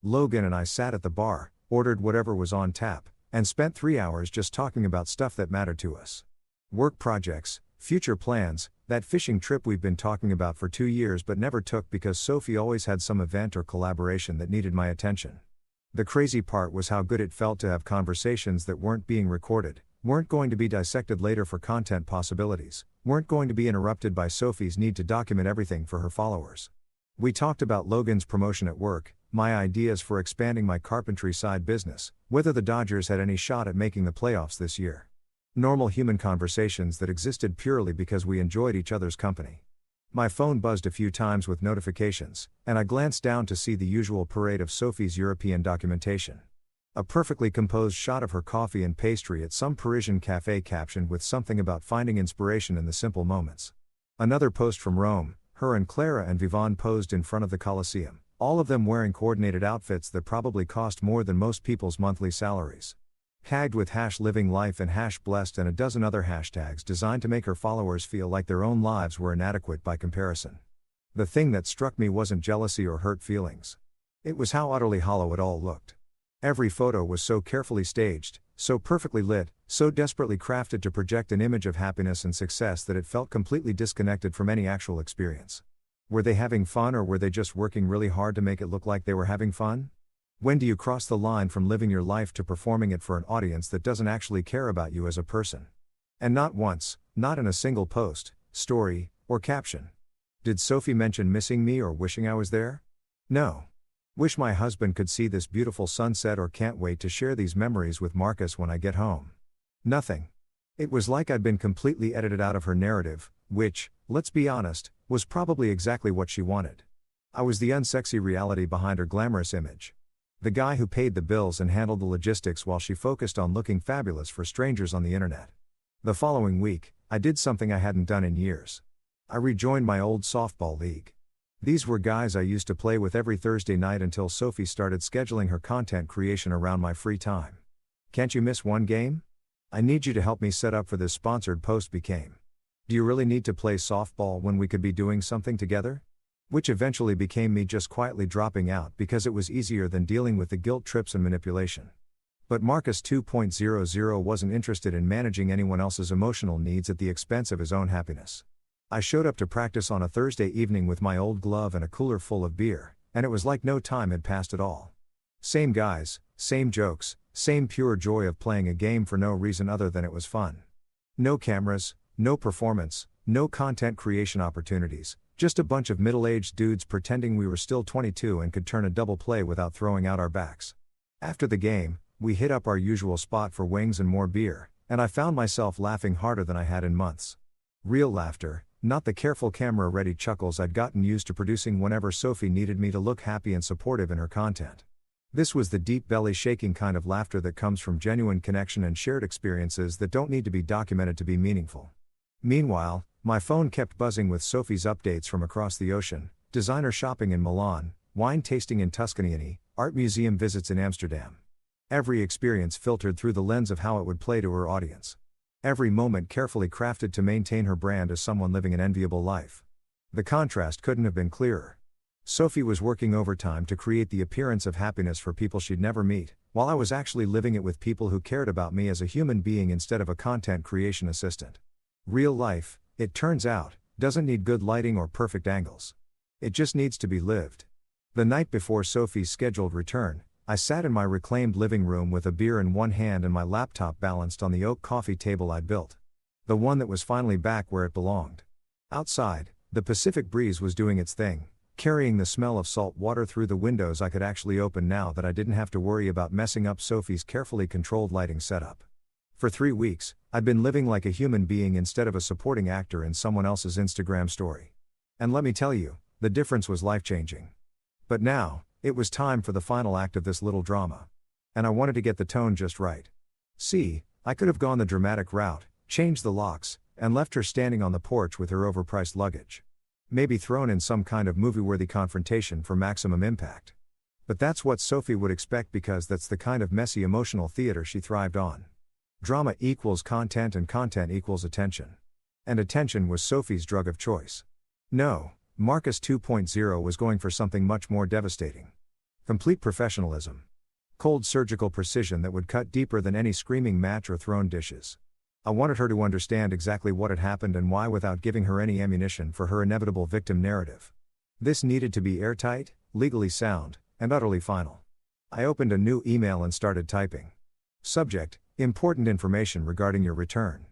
Logan and I sat at the bar, ordered whatever was on tap, and spent 3 hours just talking about stuff that mattered to us. Work projects, future plans, that fishing trip we've been talking about for 2 years but never took because Sophie always had some event or collaboration that needed my attention. The crazy part was how good it felt to have conversations that weren't being recorded, weren't going to be dissected later for content possibilities, weren't going to be interrupted by Sophie's need to document everything for her followers. We talked about Logan's promotion at work, my ideas for expanding my carpentry side business, whether the Dodgers had any shot at making the playoffs this year. Normal human conversations that existed purely because we enjoyed each other's company. My phone buzzed a few times with notifications, and I glanced down to see the usual parade of Sophie's European documentation. A perfectly composed shot of her coffee and pastry at some Parisian cafe captioned with something about finding inspiration in the simple moments. Another post from Rome, her and Clara and Vivon posed in front of the Colosseum, all of them wearing coordinated outfits that probably cost more than most people's monthly salaries. Tagged with #living life and #blessed and a dozen other hashtags designed to make her followers feel like their own lives were inadequate by comparison. The thing that struck me wasn't jealousy or hurt feelings. It was how utterly hollow it all looked. Every photo was so carefully staged, so perfectly lit, so desperately crafted to project an image of happiness and success that it felt completely disconnected from any actual experience. Were they having fun, or were they just working really hard to make it look like they were having fun? When do you cross the line from living your life to performing it for an audience that doesn't actually care about you as a person? And not once, not in a single post, story, or caption. Did Sophie mention missing me or wishing I was there? No. Wish my husband could see this beautiful sunset, or can't wait to share these memories with Marcus when I get home. Nothing. It was like I'd been completely edited out of her narrative, which, let's be honest, was probably exactly what she wanted. I was the unsexy reality behind her glamorous image. The guy who paid the bills and handled the logistics while she focused on looking fabulous for strangers on the internet. The following week, I did something I hadn't done in years. I rejoined my old softball league. These were guys I used to play with every Thursday night until Sophie started scheduling her content creation around my free time. Can't you miss one game? I need you to help me set up for this sponsored post became. Do you really need to play softball when we could be doing something together? Which eventually became me just quietly dropping out because it was easier than dealing with the guilt trips and manipulation. But Marcus 2.00 wasn't interested in managing anyone else's emotional needs at the expense of his own happiness. I showed up to practice on a Thursday evening with my old glove and a cooler full of beer, and it was like no time had passed at all. Same guys, same jokes, same pure joy of playing a game for no reason other than it was fun. No cameras, no performance, no content creation opportunities, just a bunch of middle-aged dudes pretending we were still 22 and could turn a double play without throwing out our backs. After the game, we hit up our usual spot for wings and more beer, and I found myself laughing harder than I had in months. Real laughter, not the careful camera-ready chuckles I'd gotten used to producing whenever Sophie needed me to look happy and supportive in her content. This was the deep belly-shaking kind of laughter that comes from genuine connection and shared experiences that don't need to be documented to be meaningful. Meanwhile, my phone kept buzzing with Sophie's updates from across the ocean: designer shopping in Milan, wine tasting in Tuscany, art museum visits in Amsterdam. Every experience filtered through the lens of how it would play to her audience. Every moment carefully crafted to maintain her brand as someone living an enviable life. The contrast couldn't have been clearer. Sophie was working overtime to create the appearance of happiness for people she'd never meet, while I was actually living it with people who cared about me as a human being instead of a content creation assistant. Real life, it turns out, doesn't need good lighting or perfect angles. It just needs to be lived. The night before Sophie's scheduled return, I sat in my reclaimed living room with a beer in one hand and my laptop balanced on the oak coffee table I'd built. The one that was finally back where it belonged. Outside, the Pacific breeze was doing its thing, carrying the smell of salt water through the windows I could actually open now that I didn't have to worry about messing up Sophie's carefully controlled lighting setup. For 3 weeks, I'd been living like a human being instead of a supporting actor in someone else's Instagram story. And let me tell you, the difference was life-changing. But now, it was time for the final act of this little drama. And I wanted to get the tone just right. See, I could have gone the dramatic route, changed the locks, and left her standing on the porch with her overpriced luggage. Maybe thrown in some kind of movie-worthy confrontation for maximum impact. But that's what Sophie would expect because that's the kind of messy emotional theater she thrived on. Drama equals content and content equals attention. And attention was Sophie's drug of choice. No, Marcus 2.0 was going for something much more devastating. Complete professionalism. Cold surgical precision that would cut deeper than any screaming match or thrown dishes. I wanted her to understand exactly what had happened and why without giving her any ammunition for her inevitable victim narrative. This needed to be airtight, legally sound, and utterly final. I opened a new email and started typing. Subject: important information regarding your return.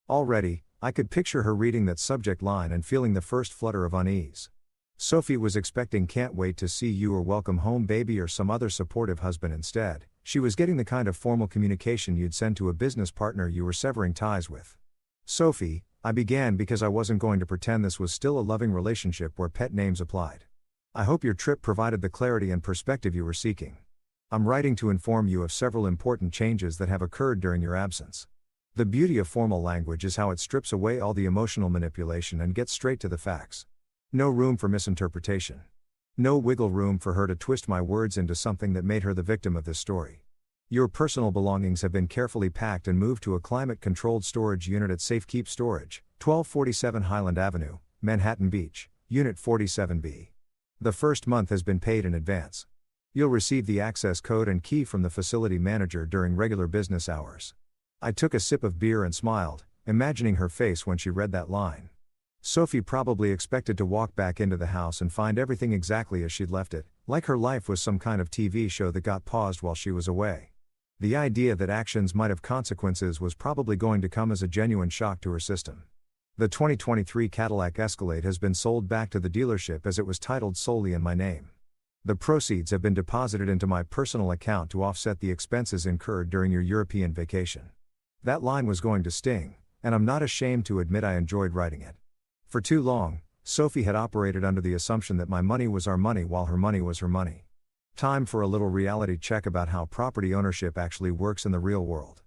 Already, I could picture her reading that subject line and feeling the first flutter of unease. Sophie was expecting "can't wait to see you" or "welcome home baby" or some other supportive husband instead. She was getting the kind of formal communication you'd send to a business partner you were severing ties with. Sophie, I began because I wasn't going to pretend this was still a loving relationship where pet names applied. I hope your trip provided the clarity and perspective you were seeking. I'm writing to inform you of several important changes that have occurred during your absence. The beauty of formal language is how it strips away all the emotional manipulation and gets straight to the facts. No room for misinterpretation. No wiggle room for her to twist my words into something that made her the victim of this story. Your personal belongings have been carefully packed and moved to a climate-controlled storage unit at Safekeep Storage, 1247 Highland Avenue, Manhattan Beach, Unit 47B. The first month has been paid in advance. You'll receive the access code and key from the facility manager during regular business hours. I took a sip of beer and smiled, imagining her face when she read that line. Sophie probably expected to walk back into the house and find everything exactly as she'd left it, like her life was some kind of TV show that got paused while she was away. The idea that actions might have consequences was probably going to come as a genuine shock to her system. The 2023 Cadillac Escalade has been sold back to the dealership as it was titled solely in my name. The proceeds have been deposited into my personal account to offset the expenses incurred during your European vacation. That line was going to sting, and I'm not ashamed to admit I enjoyed writing it. For too long, Sophie had operated under the assumption that my money was our money while her money was her money. Time for a little reality check about how property ownership actually works in the real world.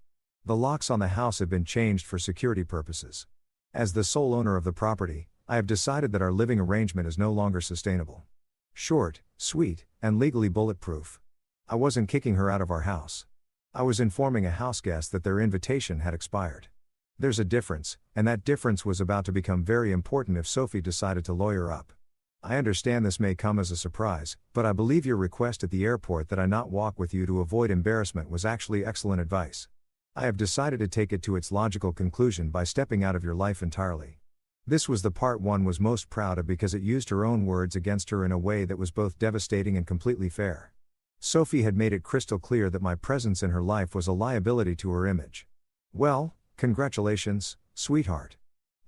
The locks on the house have been changed for security purposes. As the sole owner of the property, I have decided that our living arrangement is no longer sustainable. Short, sweet, and legally bulletproof. I wasn't kicking her out of our house. I was informing a houseguest that their invitation had expired. There's a difference, and that difference was about to become very important if Sophie decided to lawyer up. I understand this may come as a surprise, but I believe your request at the airport that I not walk with you to avoid embarrassment was actually excellent advice. I have decided to take it to its logical conclusion by stepping out of your life entirely. This was the part one was most proud of because it used her own words against her in a way that was both devastating and completely fair. Sophie had made it crystal clear that my presence in her life was a liability to her image. Well, congratulations, sweetheart.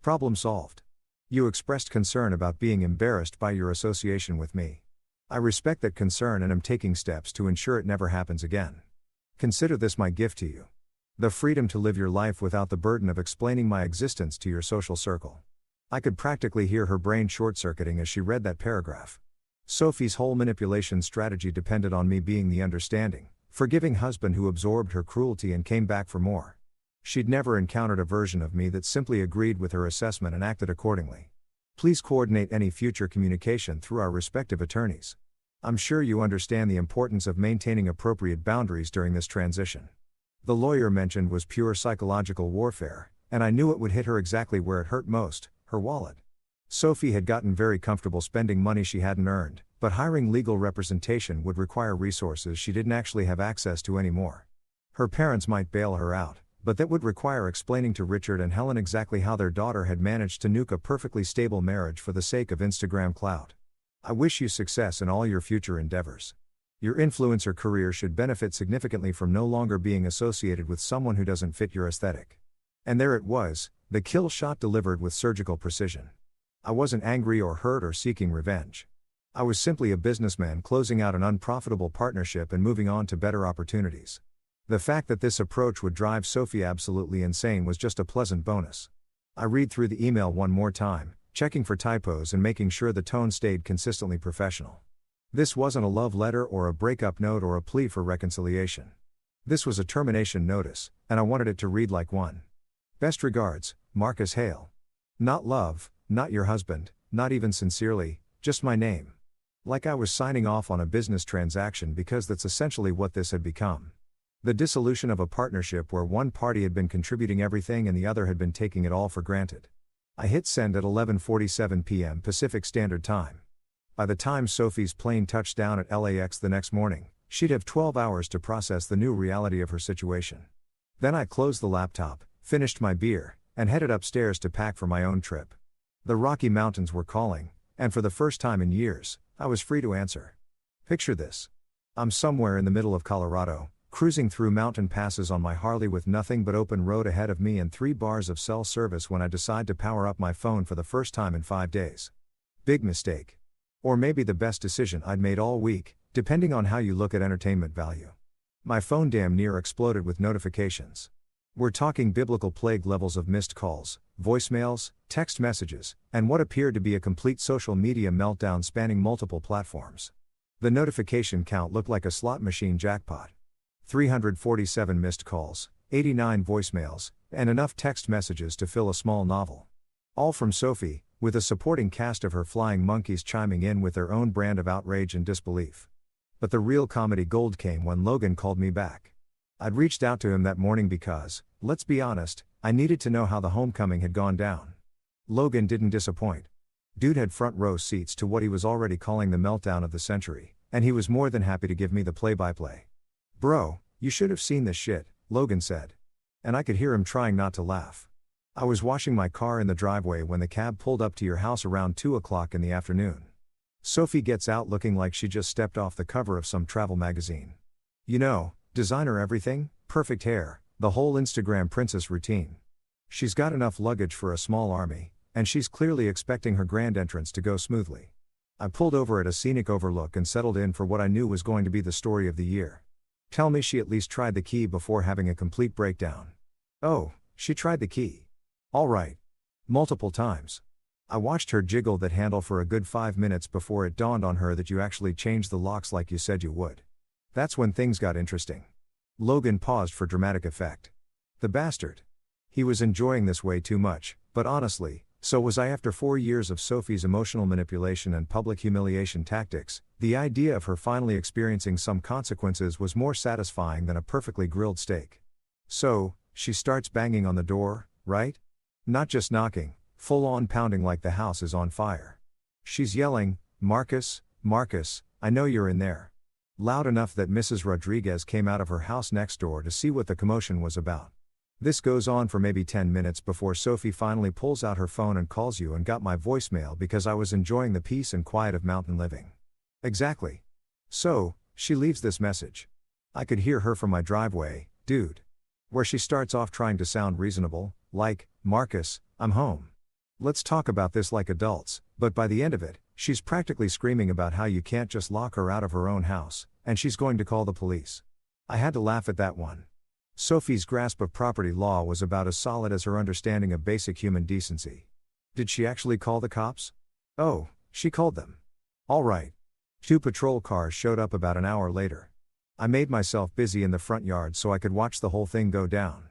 Problem solved. You expressed concern about being embarrassed by your association with me. I respect that concern and am taking steps to ensure it never happens again. Consider this my gift to you. The freedom to live your life without the burden of explaining my existence to your social circle. I could practically hear her brain short-circuiting as she read that paragraph. Sophie's whole manipulation strategy depended on me being the understanding, forgiving husband who absorbed her cruelty and came back for more. She'd never encountered a version of me that simply agreed with her assessment and acted accordingly. Please coordinate any future communication through our respective attorneys. I'm sure you understand the importance of maintaining appropriate boundaries during this transition. The lawyer mentioned was pure psychological warfare, and I knew it would hit her exactly where it hurt most. Her wallet. Sophie had gotten very comfortable spending money she hadn't earned, but hiring legal representation would require resources she didn't actually have access to anymore. Her parents might bail her out, but that would require explaining to Richard and Helen exactly how their daughter had managed to nuke a perfectly stable marriage for the sake of Instagram clout. I wish you success in all your future endeavors. Your influencer career should benefit significantly from no longer being associated with someone who doesn't fit your aesthetic. And there it was, the kill shot delivered with surgical precision. I wasn't angry or hurt or seeking revenge. I was simply a businessman closing out an unprofitable partnership and moving on to better opportunities. The fact that this approach would drive Sophie absolutely insane was just a pleasant bonus. I read through the email one more time, checking for typos and making sure the tone stayed consistently professional. This wasn't a love letter or a breakup note or a plea for reconciliation. This was a termination notice, and I wanted it to read like one. Best regards, Marcus Hale. Not love, not your husband, not even sincerely, just my name. Like I was signing off on a business transaction because that's essentially what this had become. The dissolution of a partnership where one party had been contributing everything and the other had been taking it all for granted. I hit send at 11:47 p.m. Pacific Standard Time. By the time Sophie's plane touched down at LAX the next morning, she'd have 12 hours to process the new reality of her situation. Then I closed the laptop, finished my beer, and headed upstairs to pack for my own trip. The Rocky Mountains were calling, and for the first time in years, I was free to answer. Picture this. I'm somewhere in the middle of Colorado, cruising through mountain passes on my Harley with nothing but open road ahead of me and 3 bars of cell service when I decide to power up my phone for the first time in 5 days. Big mistake. Or maybe the best decision I'd made all week, depending on how you look at entertainment value. My phone damn near exploded with notifications. We're talking biblical plague levels of missed calls, voicemails, text messages, and what appeared to be a complete social media meltdown spanning multiple platforms. The notification count looked like a slot machine jackpot. 347 missed calls, 89 voicemails, and enough text messages to fill a small novel. All from Sophie, with a supporting cast of her flying monkeys chiming in with their own brand of outrage and disbelief. But the real comedy gold came when Logan called me back. I'd reached out to him that morning because, let's be honest, I needed to know how the homecoming had gone down. Logan didn't disappoint. Dude had front row seats to what he was already calling the meltdown of the century, and he was more than happy to give me the play-by-play. Bro, you should have seen this shit, Logan said. And I could hear him trying not to laugh. I was washing my car in the driveway when the cab pulled up to your house around 2 o'clock in the afternoon. Sophie gets out looking like she just stepped off the cover of some travel magazine. You know, designer everything, perfect hair, the whole Instagram princess routine. She's got enough luggage for a small army, and she's clearly expecting her grand entrance to go smoothly. I pulled over at a scenic overlook and settled in for what I knew was going to be the story of the year. Tell me she at least tried the key before having a complete breakdown. Oh, she tried the key. All right. Multiple times. I watched her jiggle that handle for a good 5 minutes before it dawned on her that you actually changed the locks like you said you would. That's when things got interesting. Logan paused for dramatic effect. The bastard. He was enjoying this way too much, but honestly, So was I. After 4 years of Sophie's emotional manipulation and public humiliation tactics, the idea of her finally experiencing some consequences was more satisfying than a perfectly grilled steak. So, she starts banging on the door, right? Not just knocking, full-on pounding like the house is on fire. She's yelling, "Marcus, Marcus, I know you're in there." Loud enough that Mrs. Rodriguez came out of her house next door to see what the commotion was about. This goes on for maybe 10 minutes before Sophie finally pulls out her phone and calls you and got my voicemail because I was enjoying the peace and quiet of mountain living. Exactly. So, she leaves this message. I could hear her from my driveway, dude. Where she starts off trying to sound reasonable, like, "Marcus, I'm home. Let's talk about this like adults," but by the end of it, she's practically screaming about how you can't just lock her out of her own house, and she's going to call the police. I had to laugh at that one. Sophie's grasp of property law was about as solid as her understanding of basic human decency. Did she actually call the cops? Oh, she called them. All right. 2 patrol cars showed up about an hour later. I made myself busy in the front yard so I could watch the whole thing go down.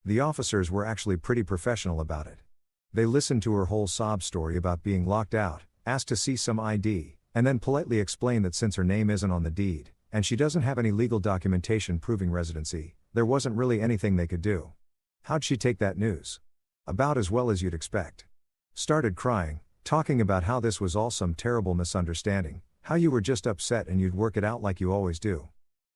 The officers were actually pretty professional about it. They listened to her whole sob story about being locked out, asked to see some ID, and then politely explained that since her name isn't on the deed, and she doesn't have any legal documentation proving residency, there wasn't really anything they could do. How'd she take that news? About as well as you'd expect. Started crying, talking about how this was all some terrible misunderstanding, how you were just upset and you'd work it out like you always do.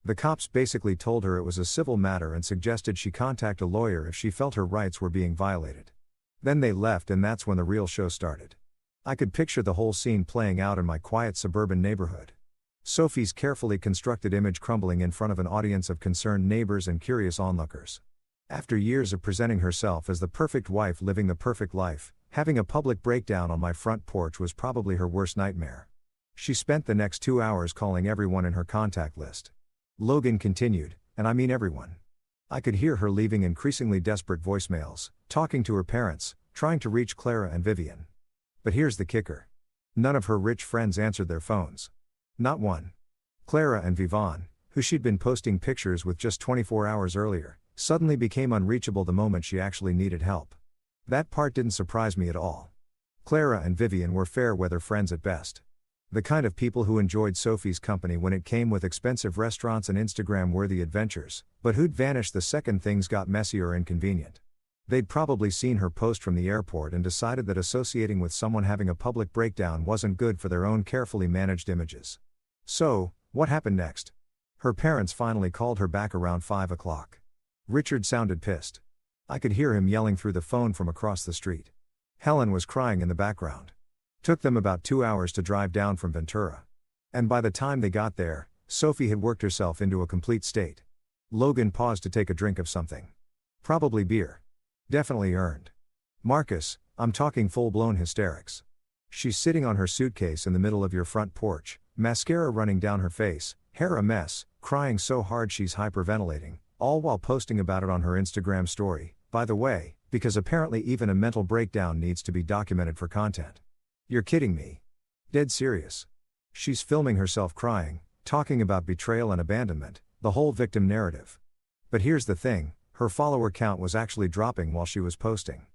The cops basically told her it was a civil matter and suggested she contact a lawyer if she felt her rights were being violated. Then they left and that's when the real show started. I could picture the whole scene playing out in my quiet suburban neighborhood. Sophie's carefully constructed image crumbling in front of an audience of concerned neighbors and curious onlookers. After years of presenting herself as the perfect wife living the perfect life, having a public breakdown on my front porch was probably her worst nightmare. She spent the next 2 hours calling everyone in her contact list. Logan continued, and I mean everyone. I could hear her leaving increasingly desperate voicemails, talking to her parents, trying to reach Clara and Vivian. But here's the kicker. None of her rich friends answered their phones. Not one. Clara and Vivian, who she'd been posting pictures with just 24 hours earlier, suddenly became unreachable the moment she actually needed help. That part didn't surprise me at all. Clara and Vivian were fair-weather friends at best. The kind of people who enjoyed Sophie's company when it came with expensive restaurants and Instagram-worthy adventures, but who'd vanish the second things got messy or inconvenient. They'd probably seen her post from the airport and decided that associating with someone having a public breakdown wasn't good for their own carefully managed images. So, what happened next? Her parents finally called her back around 5 o'clock. Richard sounded pissed. I could hear him yelling through the phone from across the street. Helen was crying in the background. Took them about 2 hours to drive down from Ventura. And by the time they got there, Sophie had worked herself into a complete state. Logan paused to take a drink of something. Probably beer. Definitely earned. Marcus, I'm talking full-blown hysterics. She's sitting on her suitcase in the middle of your front porch, mascara running down her face, hair a mess, crying so hard she's hyperventilating, all while posting about it on her Instagram story, by the way, because apparently even a mental breakdown needs to be documented for content. You're kidding me. Dead serious. She's filming herself crying, talking about betrayal and abandonment, the whole victim narrative. But here's the thing, her follower count was actually dropping while she was posting.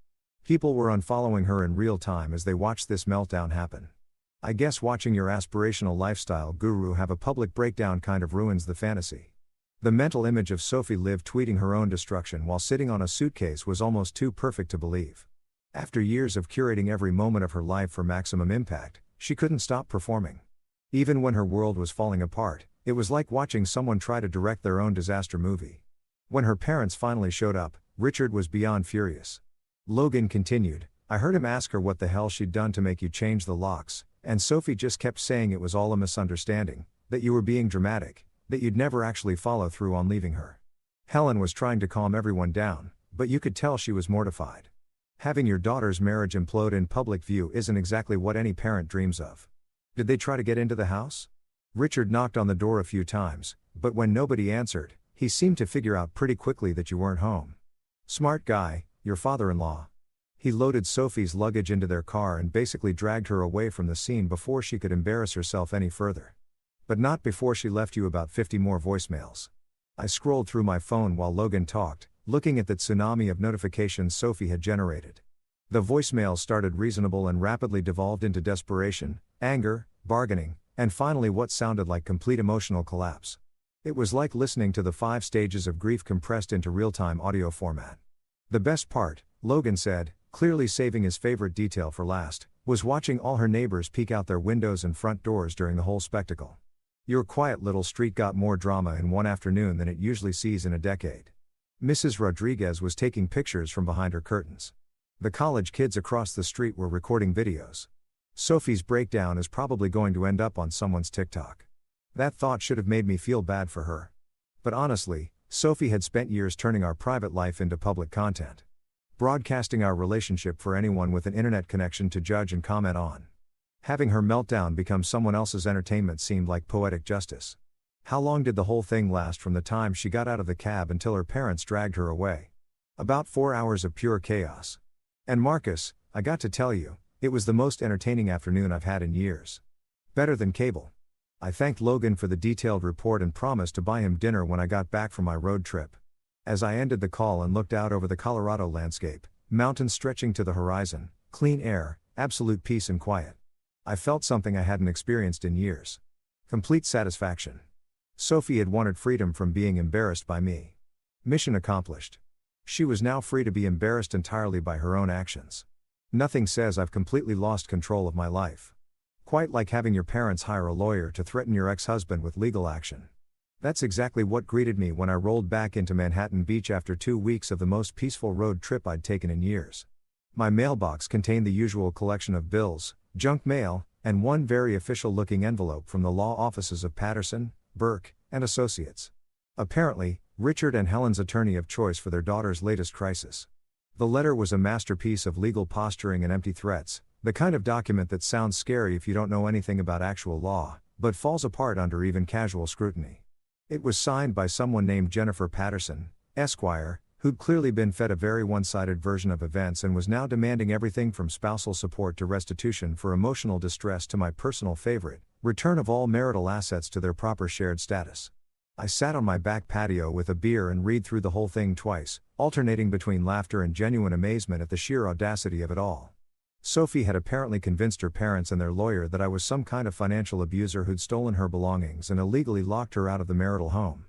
People were unfollowing her in real time as they watched this meltdown happen. I guess watching your aspirational lifestyle guru have a public breakdown kind of ruins the fantasy. The mental image of Sophie Liv tweeting her own destruction while sitting on a suitcase was almost too perfect to believe. After years of curating every moment of her life for maximum impact, she couldn't stop performing. Even when her world was falling apart, it was like watching someone try to direct their own disaster movie. When her parents finally showed up, Richard was beyond furious. Logan continued, I heard him ask her what the hell she'd done to make you change the locks, and Sophie just kept saying it was all a misunderstanding, that you were being dramatic, that you'd never actually follow through on leaving her. Helen was trying to calm everyone down, but you could tell she was mortified. Having your daughter's marriage implode in public view isn't exactly what any parent dreams of. Did they try to get into the house? Richard knocked on the door a few times, but when nobody answered, he seemed to figure out pretty quickly that you weren't home. Smart guy, your father-in-law. He loaded Sophie's luggage into their car and basically dragged her away from the scene before she could embarrass herself any further. But not before she left you about 50 more voicemails. I scrolled through my phone while Logan talked, looking at the tsunami of notifications Sophie had generated. The voicemail started reasonable and rapidly devolved into desperation, anger, bargaining, and finally what sounded like complete emotional collapse. It was like listening to the 5 stages of grief compressed into real-time audio format. The best part, Logan said, clearly saving his favorite detail for last, was watching all her neighbors peek out their windows and front doors during the whole spectacle. Your quiet little street got more drama in one afternoon than it usually sees in a decade. Mrs. Rodriguez was taking pictures from behind her curtains. The college kids across the street were recording videos. Sophie's breakdown is probably going to end up on someone's TikTok. That thought should have made me feel bad for her. But honestly, Sophie had spent years turning our private life into public content. Broadcasting our relationship for anyone with an internet connection to judge and comment on. Having her meltdown become someone else's entertainment seemed like poetic justice. How long did the whole thing last from the time she got out of the cab until her parents dragged her away? About 4 hours of pure chaos. And Marcus, I got to tell you, it was the most entertaining afternoon I've had in years. Better than cable. I thanked Logan for the detailed report and promised to buy him dinner when I got back from my road trip. As I ended the call and looked out over the Colorado landscape, mountains stretching to the horizon, clean air, absolute peace and quiet, I felt something I hadn't experienced in years. Complete satisfaction. Sophie had wanted freedom from being embarrassed by me. Mission accomplished. She was now free to be embarrassed entirely by her own actions. Nothing says I've completely lost control of my life. Quite like having your parents hire a lawyer to threaten your ex-husband with legal action. That's exactly what greeted me when I rolled back into Manhattan Beach after 2 weeks of the most peaceful road trip I'd taken in years. My mailbox contained the usual collection of bills, junk mail, and one very official-looking envelope from the law offices of Patterson, Burke, and Associates. Apparently, Richard and Helen's attorney of choice for their daughter's latest crisis. The letter was a masterpiece of legal posturing and empty threats, the kind of document that sounds scary if you don't know anything about actual law, but falls apart under even casual scrutiny. It was signed by someone named Jennifer Patterson, Esquire, who'd clearly been fed a very one-sided version of events and was now demanding everything from spousal support to restitution for emotional distress to my personal favorite, return of all marital assets to their proper shared status. I sat on my back patio with a beer and read through the whole thing twice, alternating between laughter and genuine amazement at the sheer audacity of it all. Sophie had apparently convinced her parents and their lawyer that I was some kind of financial abuser who'd stolen her belongings and illegally locked her out of the marital home.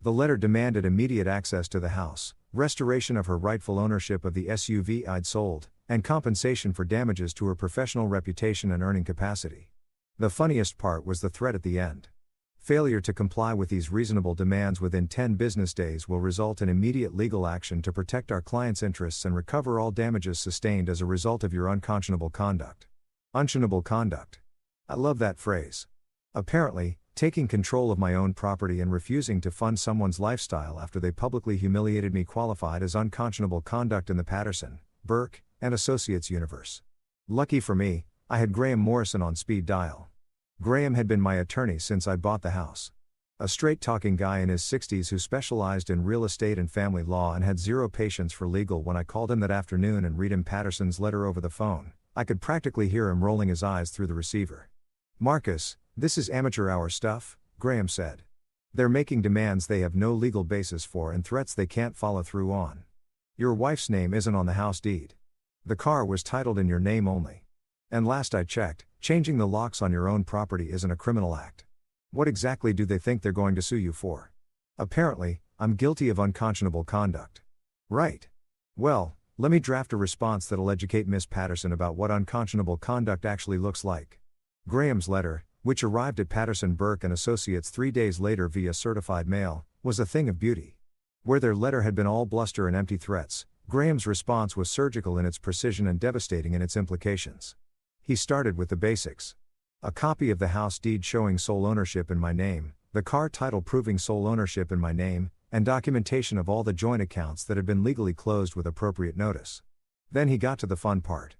The letter demanded immediate access to the house, restoration of her rightful ownership of the SUV I'd sold, and compensation for damages to her professional reputation and earning capacity. The funniest part was the threat at the end. Failure to comply with these reasonable demands within 10 business days will result in immediate legal action to protect our client's interests and recover all damages sustained as a result of your unconscionable conduct. Unconscionable conduct. I love that phrase. Apparently, taking control of my own property and refusing to fund someone's lifestyle after they publicly humiliated me qualified as unconscionable conduct in the Patterson, Burke, and Associates universe. Lucky for me, I had Graham Morrison on speed dial. Graham had been my attorney since I bought the house. A straight-talking guy in his 60s who specialized in real estate and family law and had zero patience for legal. When I called him that afternoon and read him Patterson's letter over the phone, I could practically hear him rolling his eyes through the receiver. "Marcus, this is amateur hour stuff," Graham said. "They're making demands they have no legal basis for and threats they can't follow through on. Your wife's name isn't on the house deed. The car was titled in your name only. And last I checked, changing the locks on your own property isn't a criminal act. What exactly do they think they're going to sue you for? Apparently, I'm guilty of unconscionable conduct." "Right. Well, let me draft a response that'll educate Miss Patterson about what unconscionable conduct actually looks like." Graham's letter, which arrived at Patterson, Burke and Associates 3 days later via certified mail, was a thing of beauty. Where their letter had been all bluster and empty threats, Graham's response was surgical in its precision and devastating in its implications. He started with the basics. A copy of the house deed showing sole ownership in my name, the car title proving sole ownership in my name, and documentation of all the joint accounts that had been legally closed with appropriate notice. Then he got to the fun part.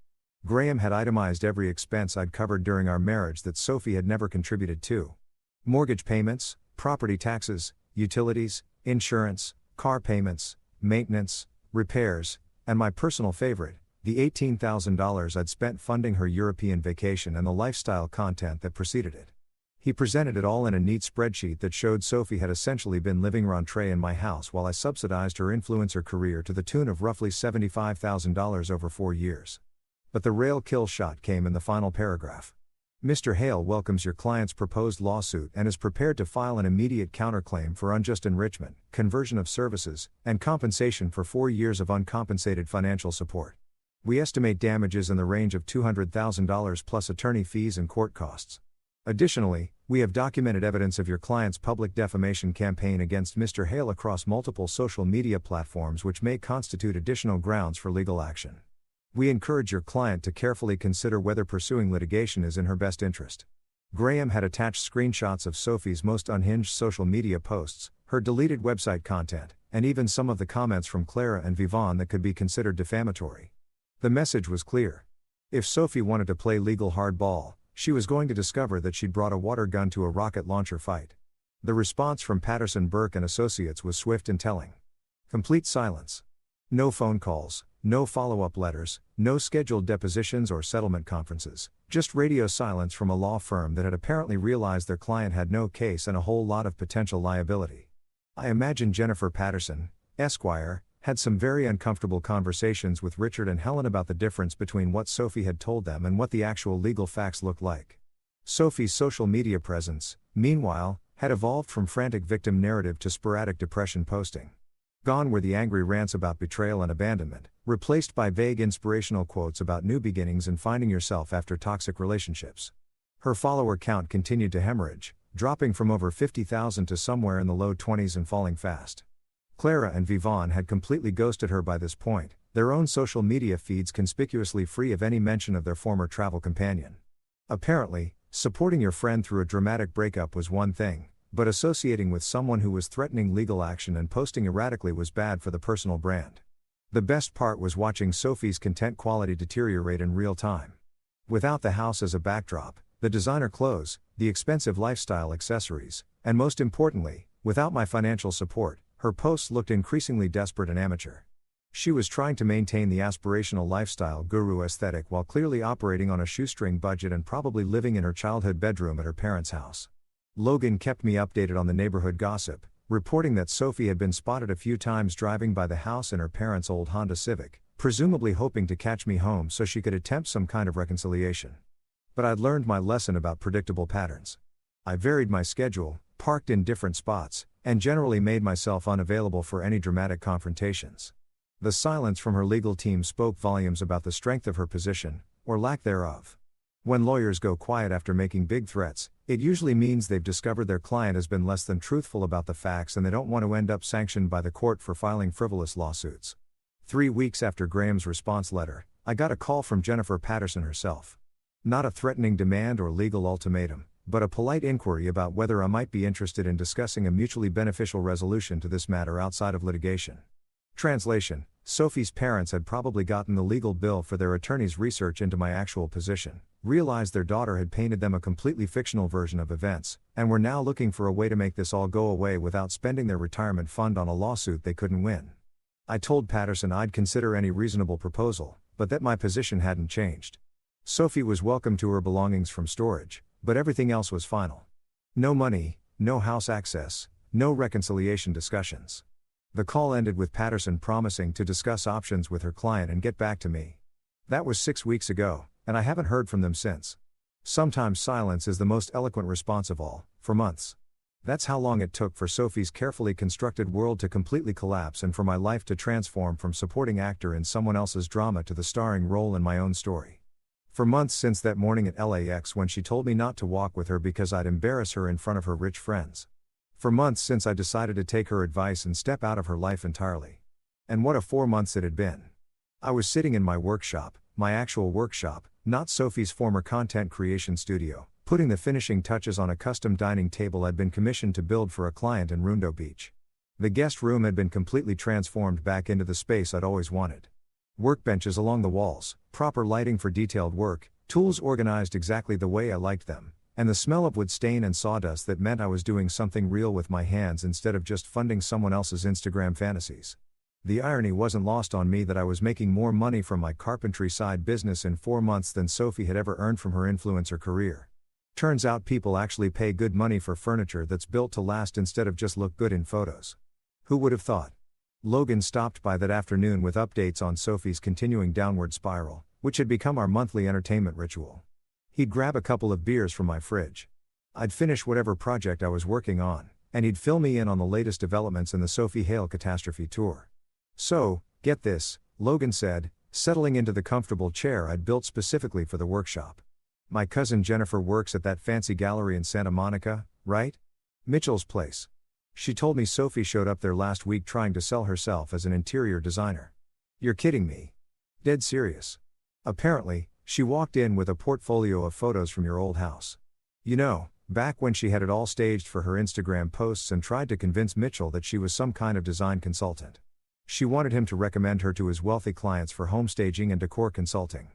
Graham had itemized every expense I'd covered during our marriage that Sophie had never contributed to. Mortgage payments, property taxes, utilities, insurance, car payments, maintenance, repairs, and my personal favorite, the $18,000 I'd spent funding her European vacation and the lifestyle content that preceded it. He presented it all in a neat spreadsheet that showed Sophie had essentially been living rentrée in my house while I subsidized her influencer career to the tune of roughly $75,000 over 4 years. But the rail kill shot came in the final paragraph. Mr. Hale welcomes your client's proposed lawsuit and is prepared to file an immediate counterclaim for unjust enrichment, conversion of services, and compensation for 4 years of uncompensated financial support. We estimate damages in the range of $200,000 plus attorney fees and court costs. Additionally, we have documented evidence of your client's public defamation campaign against Mr. Hale across multiple social media platforms which may constitute additional grounds for legal action. We encourage your client to carefully consider whether pursuing litigation is in her best interest. Graham had attached screenshots of Sophie's most unhinged social media posts, her deleted website content, and even some of the comments from Clara and Vivon that could be considered defamatory. The message was clear. If Sophie wanted to play legal hardball, she was going to discover that she'd brought a water gun to a rocket launcher fight. The response from Patterson Burke and Associates was swift and telling. Complete silence. No phone calls, no follow-up letters, no scheduled depositions or settlement conferences, just radio silence from a law firm that had apparently realized their client had no case and a whole lot of potential liability. I imagine Jennifer Patterson, Esquire, had some very uncomfortable conversations with Richard and Helen about the difference between what Sophie had told them and what the actual legal facts looked like. Sophie's social media presence, meanwhile, had evolved from frantic victim narrative to sporadic depression posting. Gone were the angry rants about betrayal and abandonment, replaced by vague inspirational quotes about new beginnings and finding yourself after toxic relationships. Her follower count continued to hemorrhage, dropping from over 50,000 to somewhere in the low 20s and falling fast. Clara and Vivon had completely ghosted her by this point, their own social media feeds conspicuously free of any mention of their former travel companion. Apparently, supporting your friend through a dramatic breakup was one thing, but associating with someone who was threatening legal action and posting erratically was bad for the personal brand. The best part was watching Sophie's content quality deteriorate in real time. Without the house as a backdrop, the designer clothes, the expensive lifestyle accessories, and most importantly, without my financial support, her posts looked increasingly desperate and amateur. She was trying to maintain the aspirational lifestyle guru aesthetic while clearly operating on a shoestring budget and probably living in her childhood bedroom at her parents' house. Logan kept me updated on the neighborhood gossip, reporting that Sophie had been spotted a few times driving by the house in her parents' old Honda Civic, presumably hoping to catch me home so she could attempt some kind of reconciliation. But I'd learned my lesson about predictable patterns. I varied my schedule, parked in different spots, and generally made myself unavailable for any dramatic confrontations. The silence from her legal team spoke volumes about the strength of her position, or lack thereof. When lawyers go quiet after making big threats, it usually means they've discovered their client has been less than truthful about the facts and they don't want to end up sanctioned by the court for filing frivolous lawsuits. 3 weeks after Graham's response letter, I got a call from Jennifer Patterson herself. Not a threatening demand or legal ultimatum, but a polite inquiry about whether I might be interested in discussing a mutually beneficial resolution to this matter outside of litigation. Translation: Sophie's parents had probably gotten the legal bill for their attorney's research into my actual position, realized their daughter had painted them a completely fictional version of events, and were now looking for a way to make this all go away without spending their retirement fund on a lawsuit they couldn't win. I told Patterson I'd consider any reasonable proposal, but that my position hadn't changed. Sophie was welcome to her belongings from storage, but everything else was final. No money, no house access, no reconciliation discussions. The call ended with Patterson promising to discuss options with her client and get back to me. That was 6 weeks ago, and I haven't heard from them since. Sometimes silence is the most eloquent response of all, for months. That's how long it took for Sophie's carefully constructed world to completely collapse and for my life to transform from supporting actor in someone else's drama to the starring role in my own story. For months since that morning at LAX when she told me not to walk with her because I'd embarrass her in front of her rich friends. For months since I decided to take her advice and step out of her life entirely. And what a 4 months it had been. I was sitting in my workshop, my actual workshop, not Sophie's former content creation studio, putting the finishing touches on a custom dining table I'd been commissioned to build for a client in Rundo Beach. The guest room had been completely transformed back into the space I'd always wanted. Workbenches along the walls, proper lighting for detailed work, tools organized exactly the way I liked them, and the smell of wood stain and sawdust that meant I was doing something real with my hands instead of just funding someone else's Instagram fantasies. The irony wasn't lost on me that I was making more money from my carpentry side business in 4 months than Sophie had ever earned from her influencer career. Turns out people actually pay good money for furniture that's built to last instead of just look good in photos. Who would have thought? Logan stopped by that afternoon with updates on Sophie's continuing downward spiral, which had become our monthly entertainment ritual. He'd grab a couple of beers from my fridge. I'd finish whatever project I was working on, and he'd fill me in on the latest developments in the Sophie Hale catastrophe tour. So, get this, Logan said, settling into the comfortable chair I'd built specifically for the workshop. My cousin Jennifer works at that fancy gallery in Santa Monica, right? Mitchell's place. She told me Sophie showed up there last week trying to sell herself as an interior designer. You're kidding me. Dead serious. Apparently, she walked in with a portfolio of photos from your old house. You know, back when she had it all staged for her Instagram posts and tried to convince Mitchell that she was some kind of design consultant. She wanted him to recommend her to his wealthy clients for home staging and decor consulting.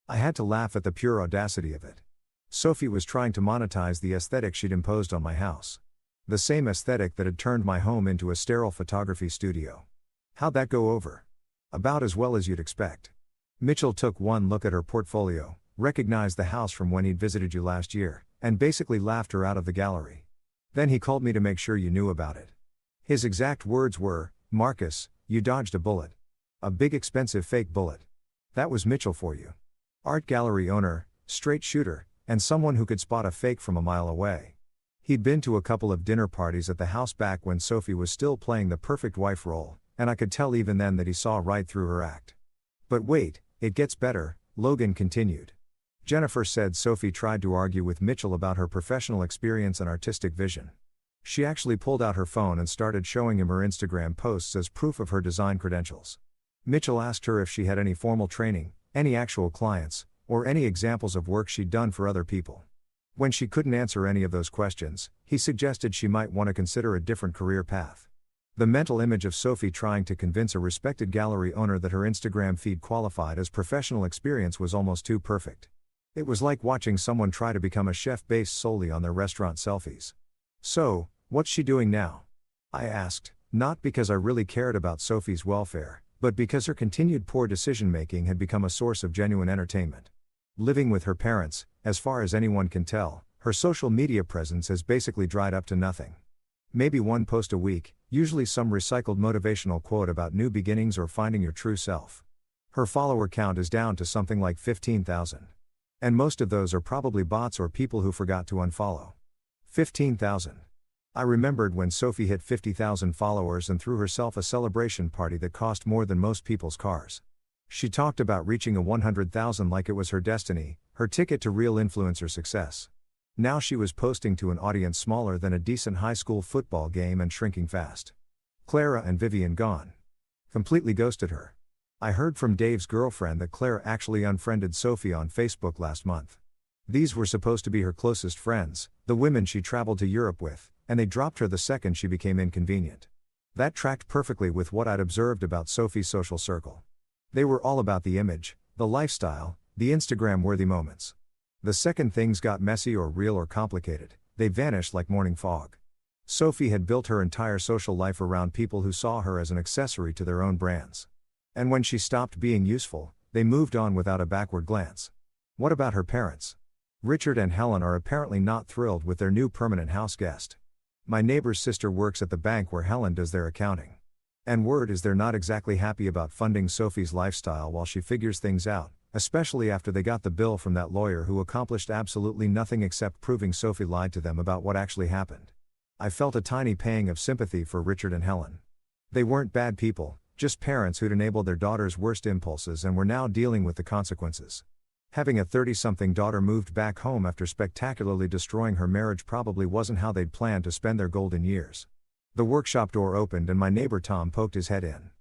I had to laugh at the pure audacity of it. Sophie was trying to monetize the aesthetic she'd imposed on my house. The same aesthetic that had turned my home into a sterile photography studio. How'd that go over? About as well as you'd expect. Mitchell took one look at her portfolio, recognized the house from when he'd visited you last year, and basically laughed her out of the gallery. Then he called me to make sure you knew about it. His exact words were, "Marcus, you dodged a bullet. A big expensive fake bullet. That was Mitchell for you. Art gallery owner, straight shooter, and someone who could spot a fake from a mile away." He'd been to a couple of dinner parties at the house back when Sophie was still playing the perfect wife role, and I could tell even then that he saw right through her act. But wait, it gets better, Logan continued. Jennifer said Sophie tried to argue with Mitchell about her professional experience and artistic vision. She actually pulled out her phone and started showing him her Instagram posts as proof of her design credentials. Mitchell asked her if she had any formal training, any actual clients, or any examples of work she'd done for other people. When she couldn't answer any of those questions, he suggested she might want to consider a different career path. The mental image of Sophie trying to convince a respected gallery owner that her Instagram feed qualified as professional experience was almost too perfect. It was like watching someone try to become a chef based solely on their restaurant selfies. So, what's she doing now? I asked, not because I really cared about Sophie's welfare, but because her continued poor decision-making had become a source of genuine entertainment. Living with her parents, as far as anyone can tell, her social media presence has basically dried up to nothing. Maybe one post a week, usually some recycled motivational quote about new beginnings or finding your true self. Her follower count is down to something like 15,000. And most of those are probably bots or people who forgot to unfollow. 15,000. I remembered when Sophie hit 50,000 followers and threw herself a celebration party that cost more than most people's cars. She talked about reaching a 100,000 like it was her destiny, her ticket to real influencer success. Now she was posting to an audience smaller than a decent high school football game and shrinking fast. Clara and Vivian gone. Completely ghosted her. I heard from Dave's girlfriend that Clara actually unfriended Sophie on Facebook last month. These were supposed to be her closest friends, the women she traveled to Europe with, and they dropped her the second she became inconvenient. That tracked perfectly with what I'd observed about Sophie's social circle. They were all about the image, the lifestyle, the Instagram-worthy moments. The second things got messy or real or complicated, they vanished like morning fog. Sophie had built her entire social life around people who saw her as an accessory to their own brands. And when she stopped being useful, they moved on without a backward glance. What about her parents? Richard and Helen are apparently not thrilled with their new permanent house guest. My neighbor's sister works at the bank where Helen does their accounting. And word is they're not exactly happy about funding Sophie's lifestyle while she figures things out, especially after they got the bill from that lawyer who accomplished absolutely nothing except proving Sophie lied to them about what actually happened. I felt a tiny pang of sympathy for Richard and Helen. They weren't bad people, just parents who'd enabled their daughter's worst impulses and were now dealing with the consequences. Having a 30-something daughter moved back home after spectacularly destroying her marriage probably wasn't how they'd planned to spend their golden years. The workshop door opened and my neighbor Tom poked his head in.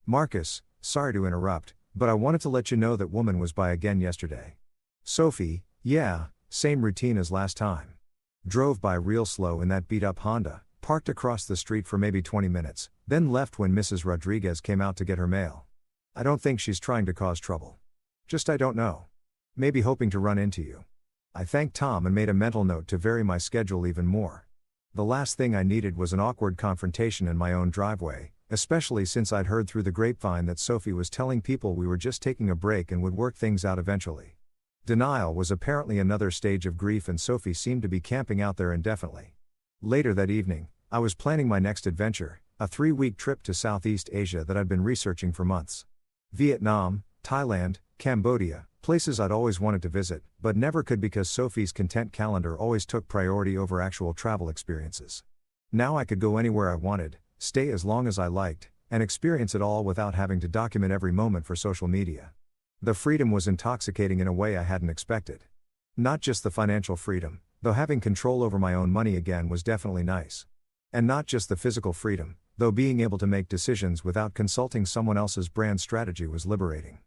"Marcus, sorry to interrupt, but I wanted to let you know that woman was by again yesterday." Sophie, yeah, same routine as last time. Drove by real slow in that beat-up Honda, parked across the street for maybe 20 minutes, then left when Mrs. Rodriguez came out to get her mail. I don't think she's trying to cause trouble. Just I don't know. Maybe hoping to run into you. I thanked Tom and made a mental note to vary my schedule even more. The last thing I needed was an awkward confrontation in my own driveway, especially since I'd heard through the grapevine that Sophie was telling people we were just taking a break and would work things out eventually. Denial was apparently another stage of grief, and Sophie seemed to be camping out there indefinitely. Later that evening, I was planning my next adventure, a 3-week trip to Southeast Asia that I'd been researching for months. Vietnam, Thailand, Cambodia, places I'd always wanted to visit, but never could because Sophie's content calendar always took priority over actual travel experiences. Now I could go anywhere I wanted, stay as long as I liked, and experience it all without having to document every moment for social media. The freedom was intoxicating in a way I hadn't expected. Not just the financial freedom, though having control over my own money again was definitely nice. And not just the physical freedom, though being able to make decisions without consulting someone else's brand strategy was liberating.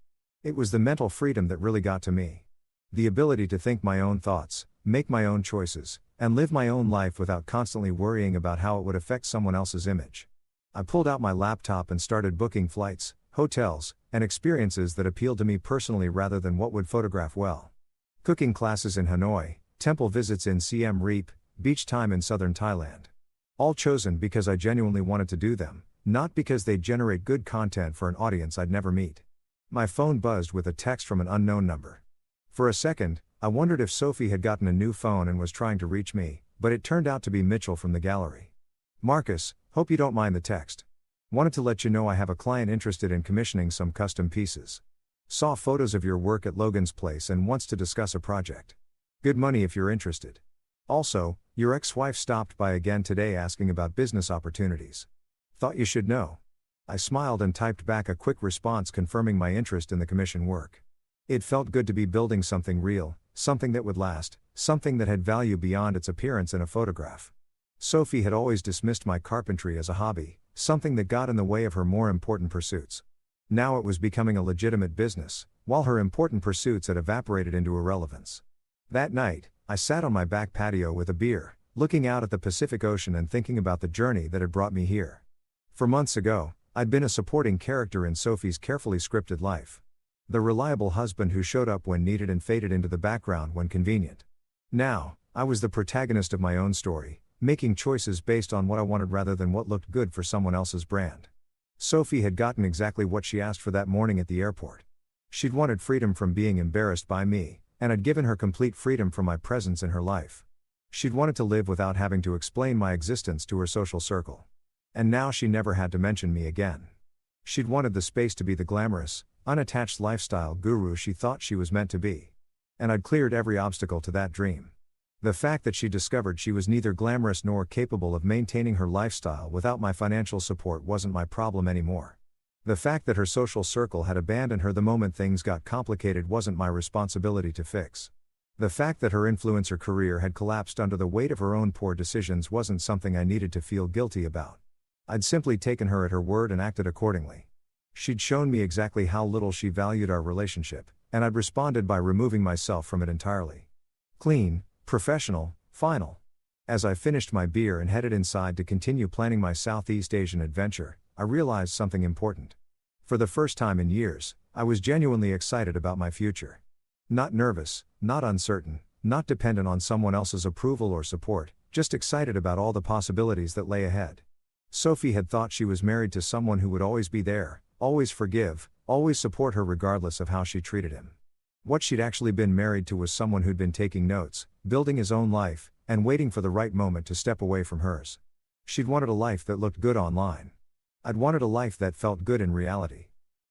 It was the mental freedom that really got to me. The ability to think my own thoughts, make my own choices, and live my own life without constantly worrying about how it would affect someone else's image. I pulled out my laptop and started booking flights, hotels, and experiences that appealed to me personally rather than what would photograph well. Cooking classes in Hanoi, temple visits in Siem Reap, beach time in southern Thailand. All chosen because I genuinely wanted to do them, not because they'd generate good content for an audience I'd never meet. My phone buzzed with a text from an unknown number. For a second, I wondered if Sophie had gotten a new phone and was trying to reach me, but it turned out to be Mitchell from the gallery. Marcus, hope you don't mind the text. Wanted to let you know I have a client interested in commissioning some custom pieces. Saw photos of your work at Logan's place and wants to discuss a project. Good money if you're interested. Also, your ex-wife stopped by again today asking about business opportunities. Thought you should know. I smiled and typed back a quick response confirming my interest in the commission work. It felt good to be building something real, something that would last, something that had value beyond its appearance in a photograph. Sophie had always dismissed my carpentry as a hobby, something that got in the way of her more important pursuits. Now it was becoming a legitimate business, while her important pursuits had evaporated into irrelevance. That night, I sat on my back patio with a beer, looking out at the Pacific Ocean and thinking about the journey that had brought me here. For months ago, I'd been a supporting character in Sophie's carefully scripted life. The reliable husband who showed up when needed and faded into the background when convenient. Now, I was the protagonist of my own story, making choices based on what I wanted rather than what looked good for someone else's brand. Sophie had gotten exactly what she asked for that morning at the airport. She'd wanted freedom from being embarrassed by me, and I'd given her complete freedom from my presence in her life. She'd wanted to live without having to explain my existence to her social circle. And now she never had to mention me again. She'd wanted the space to be the glamorous, unattached lifestyle guru she thought she was meant to be. And I'd cleared every obstacle to that dream. The fact that she discovered she was neither glamorous nor capable of maintaining her lifestyle without my financial support wasn't my problem anymore. The fact that her social circle had abandoned her the moment things got complicated wasn't my responsibility to fix. The fact that her influencer career had collapsed under the weight of her own poor decisions wasn't something I needed to feel guilty about. I'd simply taken her at her word and acted accordingly. She'd shown me exactly how little she valued our relationship, and I'd responded by removing myself from it entirely. Clean, professional, final. As I finished my beer and headed inside to continue planning my Southeast Asian adventure, I realized something important. For the first time in years, I was genuinely excited about my future. Not nervous, not uncertain, not dependent on someone else's approval or support, just excited about all the possibilities that lay ahead. Sophie had thought she was married to someone who would always be there, always forgive, always support her regardless of how she treated him. What she'd actually been married to was someone who'd been taking notes, building his own life, and waiting for the right moment to step away from hers. She'd wanted a life that looked good online. I'd wanted a life that felt good in reality.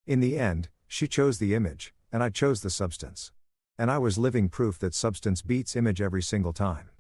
In the end, she chose the image, and I chose the substance. And I was living proof that substance beats image every single time.